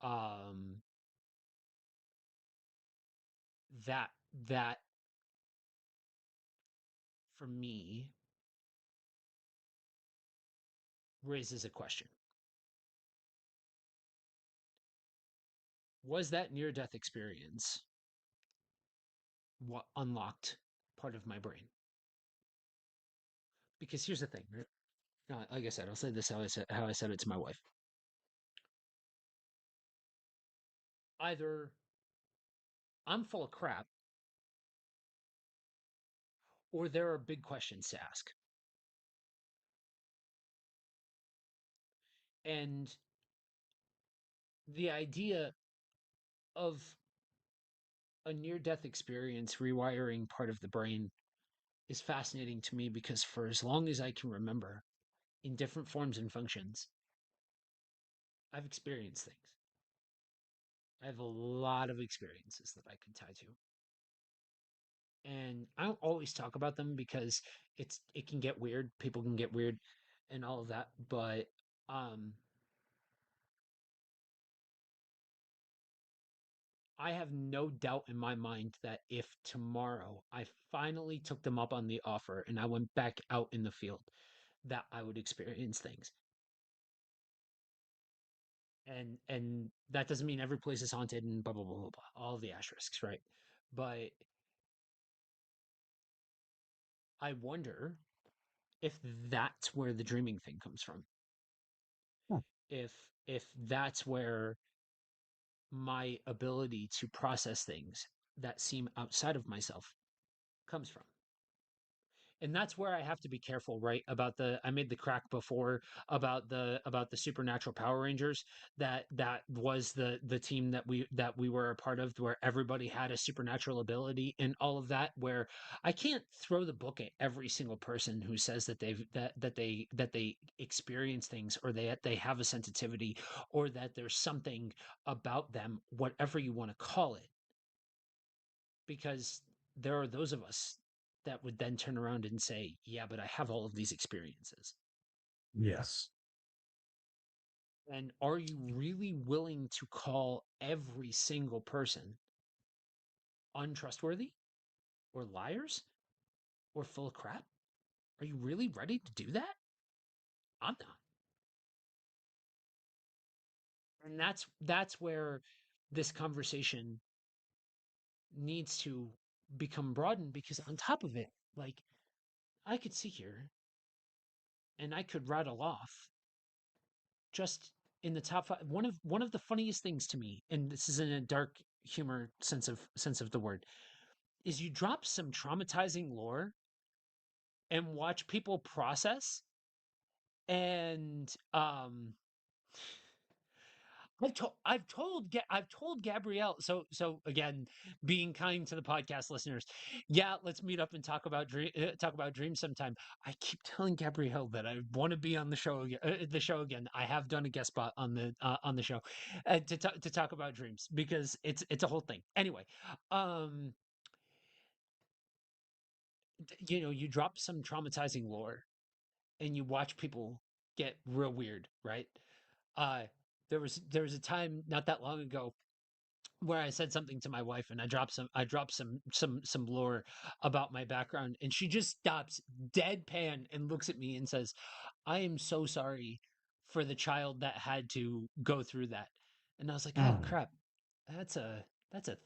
Um, that that for me raises a question. Was that near death experience what unlocked part of my brain? Because here's the thing, right? Like I said, I'll say this how I said it to my wife. Either I'm full of crap, or there are big questions to ask. And the idea of a near death experience rewiring part of the brain is fascinating to me because for as long as I can remember, in different forms and functions, I've experienced things. I have a lot of experiences that I can tie to. And I don't always talk about them because it can get weird. People can get weird and all of that. But um I have no doubt in my mind that if tomorrow I finally took them up on the offer and I went back out in the field, that I would experience things. And that doesn't mean every place is haunted and blah blah blah blah blah. All the asterisks, right? But I wonder if that's where the dreaming thing comes from. Huh. If if that's where my ability to process things that seem outside of myself comes from. And that's where I have to be careful, right? About the I made the crack before about the supernatural Power Rangers. That was the team that we were a part of, where everybody had a supernatural ability and all of that. Where I can't throw the book at every single person who says that they experience things, or they have a sensitivity, or that there's something about them, whatever you want to call it, because there are those of us that would then turn around and say, yeah, but I have all of these experiences. Yes. And are you really willing to call every single person untrustworthy or liars or full of crap? Are you really ready to do that? I'm not. And that's where this conversation needs to become broadened, because on top of it, like, I could sit here and I could rattle off just in the top five. One of the funniest things to me, and this is in a dark humor sense of the word, is you drop some traumatizing lore and watch people process. And I've told Gabrielle. So again, being kind to the podcast listeners, yeah, let's meet up and talk about dreams sometime. I keep telling Gabrielle that I want to be on the show again. The show again. I have done a guest spot on the show to talk about dreams, because it's a whole thing. Anyway, um, you drop some traumatizing lore and you watch people get real weird, right? Uh, there was a time not that long ago where I said something to my wife, and I dropped some lore about my background, and she just stops deadpan and looks at me and says, "I am so sorry for the child that had to go through that." And I was like, "Oh Mm. crap, that's a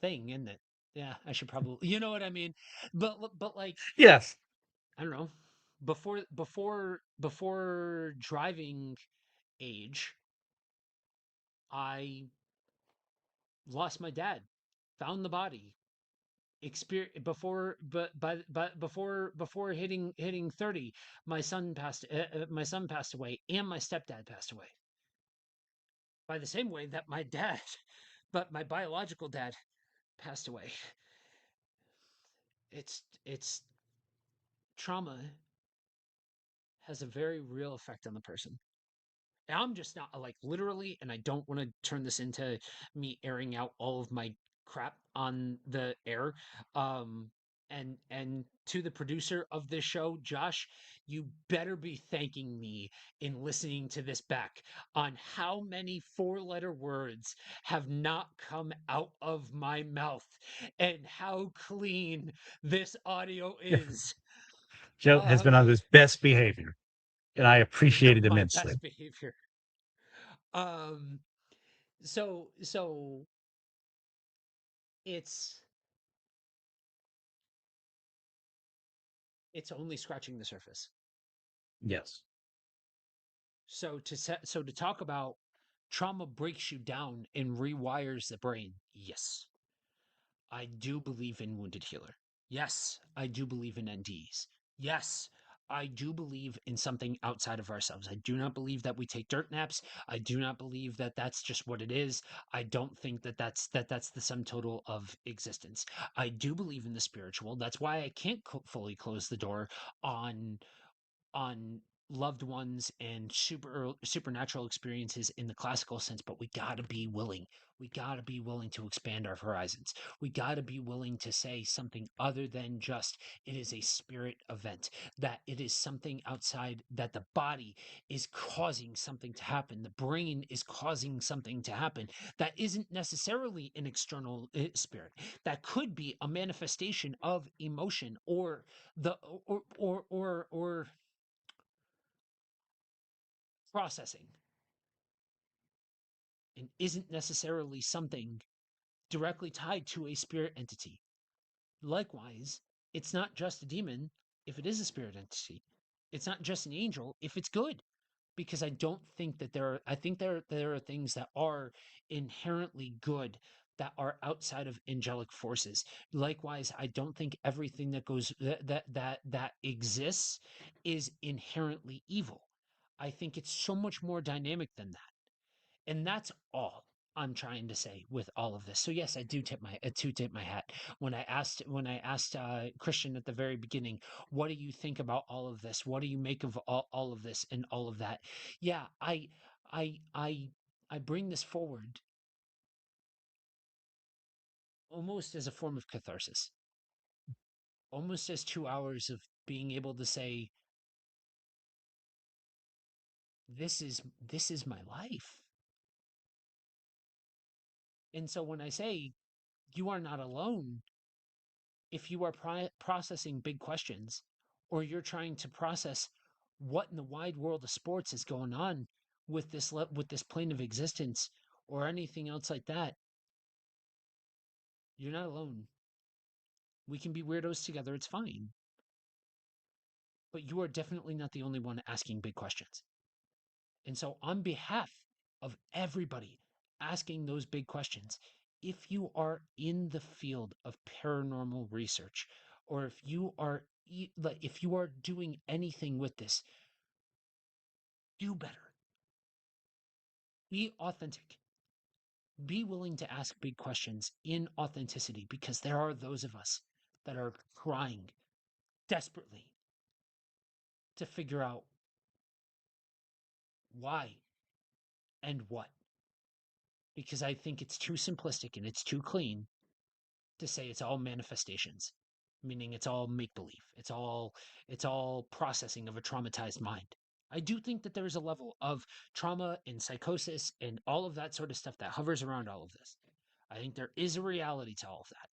thing, isn't it? Yeah, I should probably, you know what I mean?" But like, Yes. I don't know, before driving age, I lost my dad, found the body, experience before but before hitting 30, my son passed away, and my stepdad passed away by the same way that my dad but my biological dad passed away. It's trauma has a very real effect on the person. And I'm just not, like, literally, and I don't want to turn this into me airing out all of my crap on the air. um And to the producer of this show, Josh, you better be thanking me in listening to this back on how many four-letter words have not come out of my mouth and how clean this audio is. Joe has been Um, on his best behavior, and I appreciate it my immensely. best behavior. Um, so it's it's only scratching the surface. Yes. So to talk about trauma breaks you down and rewires the brain. Yes, I do believe in wounded healer. Yes, I do believe in NDs. Yes, I do believe in something outside of ourselves. I do not believe that we take dirt naps. I do not believe that that's just what it is. I don't think that that's the sum total of existence. I do believe in the spiritual. That's why I can't fully close the door on on loved ones and supernatural experiences in the classical sense, but we got to be willing. We got to be willing to expand our horizons. We got to be willing to say something other than just it is a spirit event, that it is something outside, that the body is causing something to happen, the brain is causing something to happen that isn't necessarily an external spirit, that could be a manifestation of emotion or the or processing, and isn't necessarily something directly tied to a spirit entity. Likewise, it's not just a demon if it is a spirit entity. It's not just an angel if it's good. Because I don't think that I think there are things that are inherently good that are outside of angelic forces. Likewise, I don't think everything that goes that exists is inherently evil. I think it's so much more dynamic than that. And that's all I'm trying to say with all of this. So yes, I do tip my hat when I asked Christian at the very beginning, what do you think about all of this? What do you make of all of this and all of that? Yeah, I I I bring this forward almost as a form of catharsis, almost as 2 hours of being able to say, this is my life. And so when I say you are not alone, if you are processing big questions or you're trying to process what in the wide world of sports is going on with with this plane of existence or anything else like that, you're not alone. We can be weirdos together, it's fine. But you are definitely not the only one asking big questions. And so on behalf of everybody asking those big questions, if you are in the field of paranormal research, or if you are like if you are doing anything with this, do better. Be authentic. Be willing to ask big questions in authenticity, because there are those of us that are trying desperately to figure out why and what, because I think it's too simplistic and it's too clean to say it's all manifestations, meaning it's all make believe. It's all processing of a traumatized mind. I do think that there is a level of trauma and psychosis and all of that sort of stuff that hovers around all of this. I think there is a reality to all of that.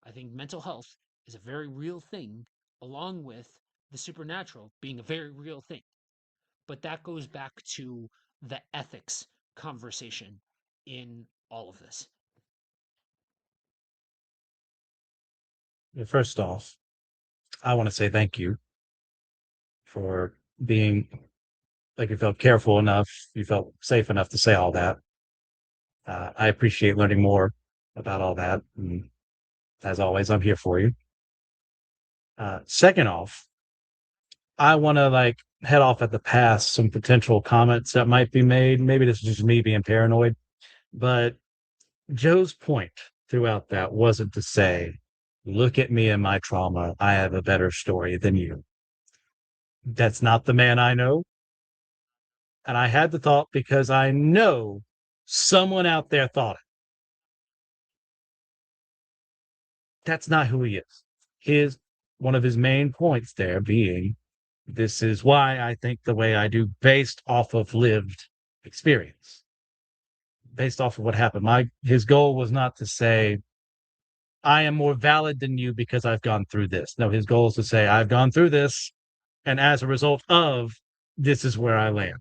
I think mental health is a very real thing, along with the supernatural being a very real thing. But that goes back to the ethics conversation in all of this. First off, I want to say thank you for being like you felt careful enough, you felt safe enough to say all that. I appreciate learning more about all that. And as always, I'm here for you. Second off, I want to like head off at the pass some potential comments that might be made. Maybe this is just me being paranoid, but Joe's point throughout that wasn't to say, look at me and my trauma. I have a better story than you. That's not the man I know. And I had the thought because I know someone out there thought it. That's not who he is. his one of his main points there being this is why I think the way I do based off of lived experience, based off of what happened. My his goal was not to say I am more valid than you because I've gone through this. No, his goal is to say I've gone through this, and as a result of this is where I land.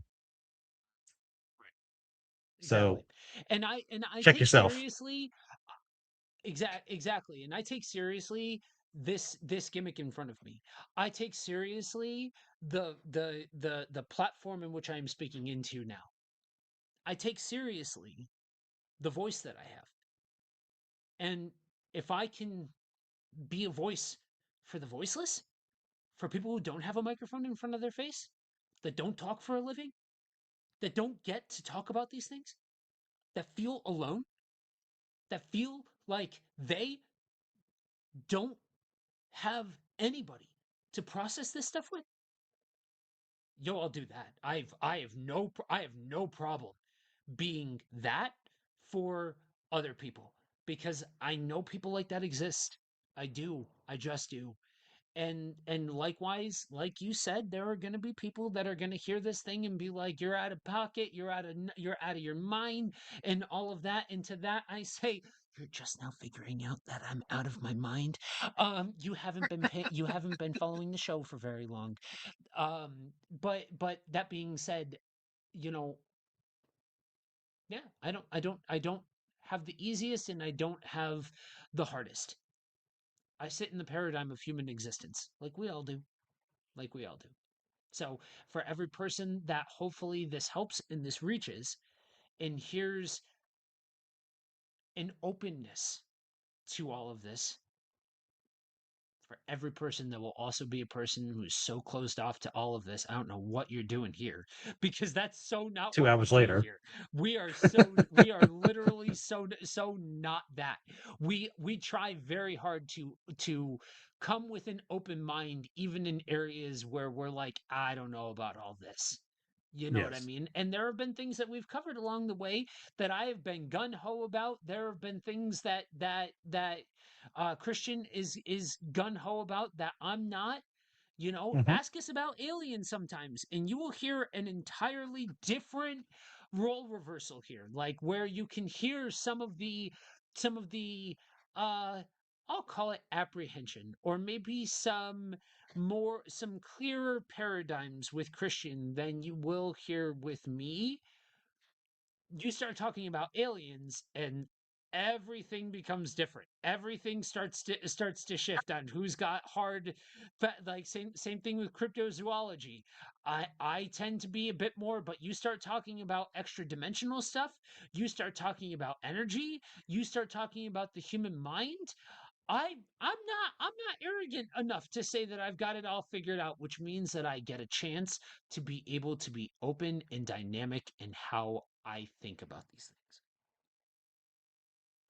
So Exactly. And I check take yourself. seriously exactly. And I take seriously this gimmick in front of me. I take seriously the platform in which I am speaking into now. I take seriously the voice that I have. And if I can be a voice for the voiceless, for people who don't have a microphone in front of their face, that don't talk for a living, that don't get to talk about these things, that feel alone, that feel like they don't have anybody to process this stuff with, yo, I'll do that. I have no problem being that for other people, because I know people like that exist. I do. I just do. And likewise, like you said, there are going to be people that are going to hear this thing and be like, you're out of pocket, you're out of your mind, and all of that. And to that I say, you're just now figuring out that I'm out of my mind. You haven't been following the show for very long. But that being said, you know, yeah, I don't have the easiest, and I don't have the hardest. I sit in the paradigm of human existence, like we all do, like we all do. So, for every person that hopefully this helps and this reaches, and here's an openness to all of this, for every person that will also be a person who's so closed off to all of this, I don't know what you're doing here, because that's so not Two what we hours do later. here. We are literally so not that. We try very hard to come with an open mind, even in areas where we're like, I don't know about all this. You know what I Yes. mean? And there have been things that we've covered along the way that I have been gun ho about. There have been things that Christian is gun ho about that I'm not. You know, Hmm. ask us about aliens sometimes, and you will hear an entirely different role reversal here, like where you can hear some of the uh I'll call it apprehension, or maybe some clearer paradigms with Christian than you will hear with me. You start talking about aliens and everything becomes different. Everything starts to shift on who's got hard like same thing with cryptozoology. I tend to be a bit more, but you start talking about extra dimensional stuff, you start talking about energy, you start talking about the human mind. I'm not arrogant enough to say that I've got it all figured out, which means that I get a chance to be able to be open and dynamic in how I think about these things.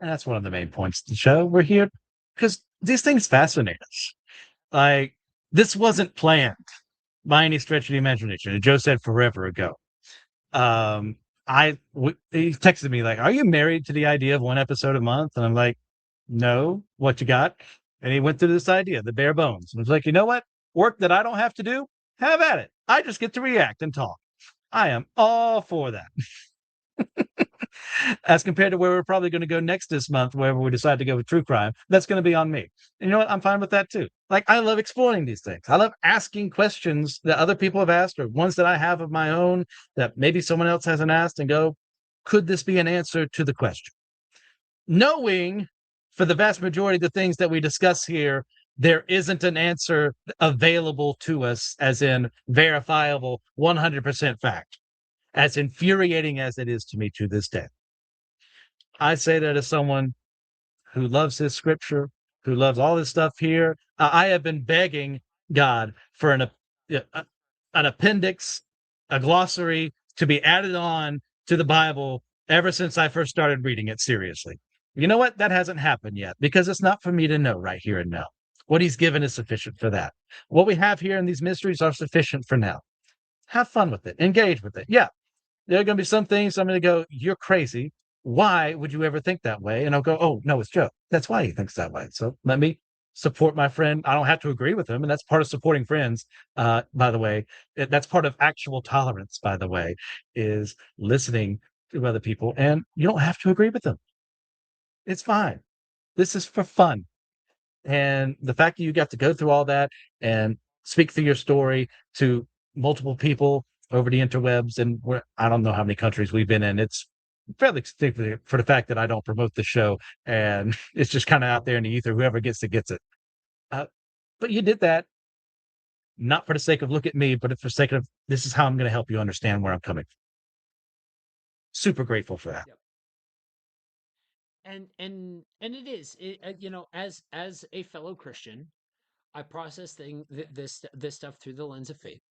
And that's one of the main points of the show. We're here because these things fascinate us. Like, this wasn't planned by any stretch of the imagination. And Joe said forever ago. Um, he texted me like, "Are you married to the idea of one episode a month?" And I'm like, "No, what you got?" And he went through this idea, the bare bones. And I was like, you know what? Work that I don't have to do, have at it. I just get to react and talk. I am all for that. As compared to where we're probably going to go next this month, wherever we decide to go with true crime, that's going to be on me. And you know what? I'm fine with that too. Like, I love exploring these things. I love asking questions that other people have asked, or ones that I have of my own that maybe someone else hasn't asked, and go, could this be an answer to the question? Knowing for the vast majority of the things that we discuss here, there isn't an answer available to us, as in verifiable 100% fact, as infuriating as it is to me to this day. I say that as someone who loves his scripture, who loves all this stuff here. I have been begging God for an appendix, a glossary to be added on to the Bible ever since I first started reading it seriously. You know what? That hasn't happened yet because it's not for me to know right here and now. What he's given is sufficient for that. What we have here in these mysteries are sufficient for now. Have fun with it, engage with it. Yeah, there are going to be some things I'm going to go, you're crazy. Why would you ever think that way? And I'll go, oh, no, it's Joe. That's why he thinks that way. So let me support my friend. I don't have to agree with him, and that's part of supporting friends. By the way, that's part of actual tolerance. By the way, is listening to other people, and you don't have to agree with them. It's fine. This is for fun. And the fact that you got to go through all that and speak through your story to multiple people over the interwebs, and I don't know how many countries we've been in. It's fairly significant for the fact that I don't promote the show, and it's just kind of out there in the ether. Whoever gets it gets it. Uh, but you did that not for the sake of look at me, but for the sake of this is how I'm going to help you understand where I'm coming from. Super grateful for that. Yep. And it is as a fellow Christian, I process this stuff through the lens of faith,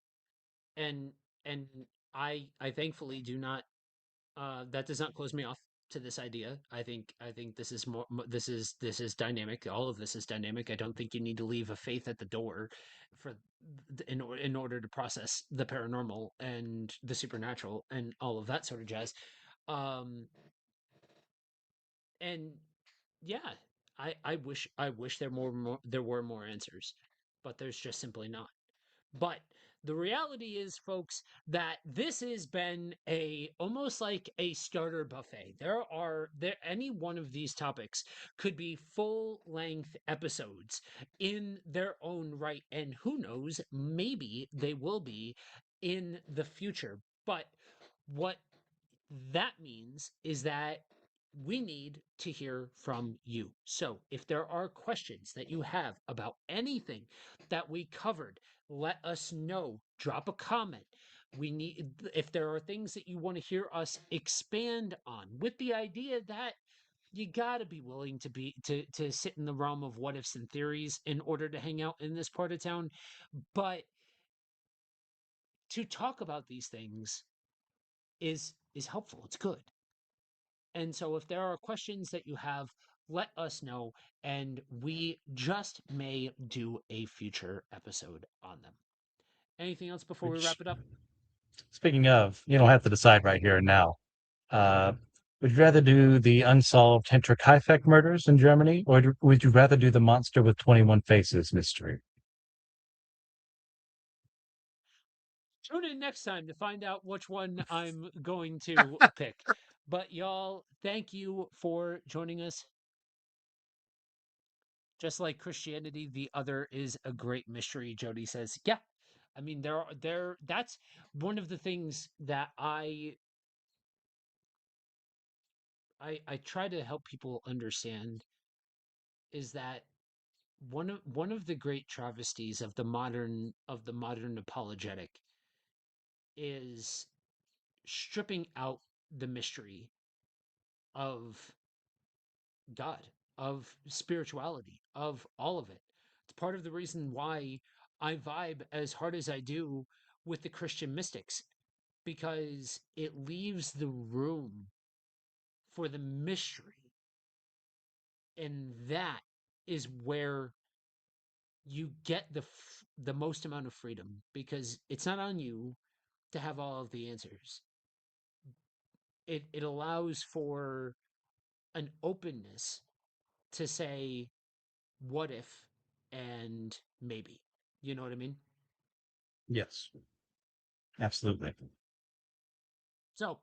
and and I thankfully do not that does not close me off to this idea. I think this is this is dynamic. All of this is dynamic. I don't think you need to leave a faith at the door for in order to process the paranormal and the supernatural and all of that sort of jazz. Um, and yeah, I wish there were more answers, but there's just simply not. But the reality is, folks, that this has been a almost like a starter buffet. There any one of these topics could be full length episodes in their own right, and who knows, maybe they will be in the future. But what that means is that we need to hear from you. So, if there are questions that you have about anything that we covered, let us know. Drop a comment. We need if there are things that you want to hear us expand on with the idea that you got to be willing to sit in the realm of what ifs and theories in order to hang out in this part of town, but to talk about these things is helpful. It's good. And so if there are questions that you have, let us know, and we just may do a future episode on them. Anything else before we Which, wrap it up? speaking of, you don't have to decide right here and now. Uh, would you rather do the unsolved Hinterkaifeck murders in Germany, or would you rather do the monster with 21 faces mystery? Tune in next time to find out which one I'm going to pick. But y'all, thank you for joining us. Just like Christianity, the other is a great mystery. Jody says, "Yeah, I mean there. That's one of the things that I try to help people understand is that one of the great travesties of the modern apologetic is stripping out the mystery of God, of spirituality, of all of it. It's part of the reason why I vibe as hard as I do with the Christian mystics, because it leaves the room for the mystery, and that is where you get the most amount of freedom, because it's not on you to have all of the answers. It allows for an openness to say what if and maybe. You know what I mean? Yes, absolutely. So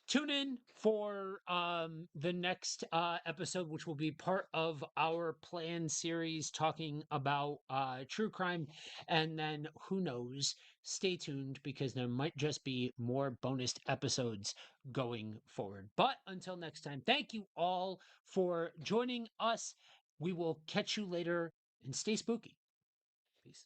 tune in for the next episode, which will be part of our planned series talking about true crime. And then who knows, stay tuned, because there might just be more bonus episodes going forward. But until next time, thank you all for joining us. We will catch you later, and stay spooky. Peace.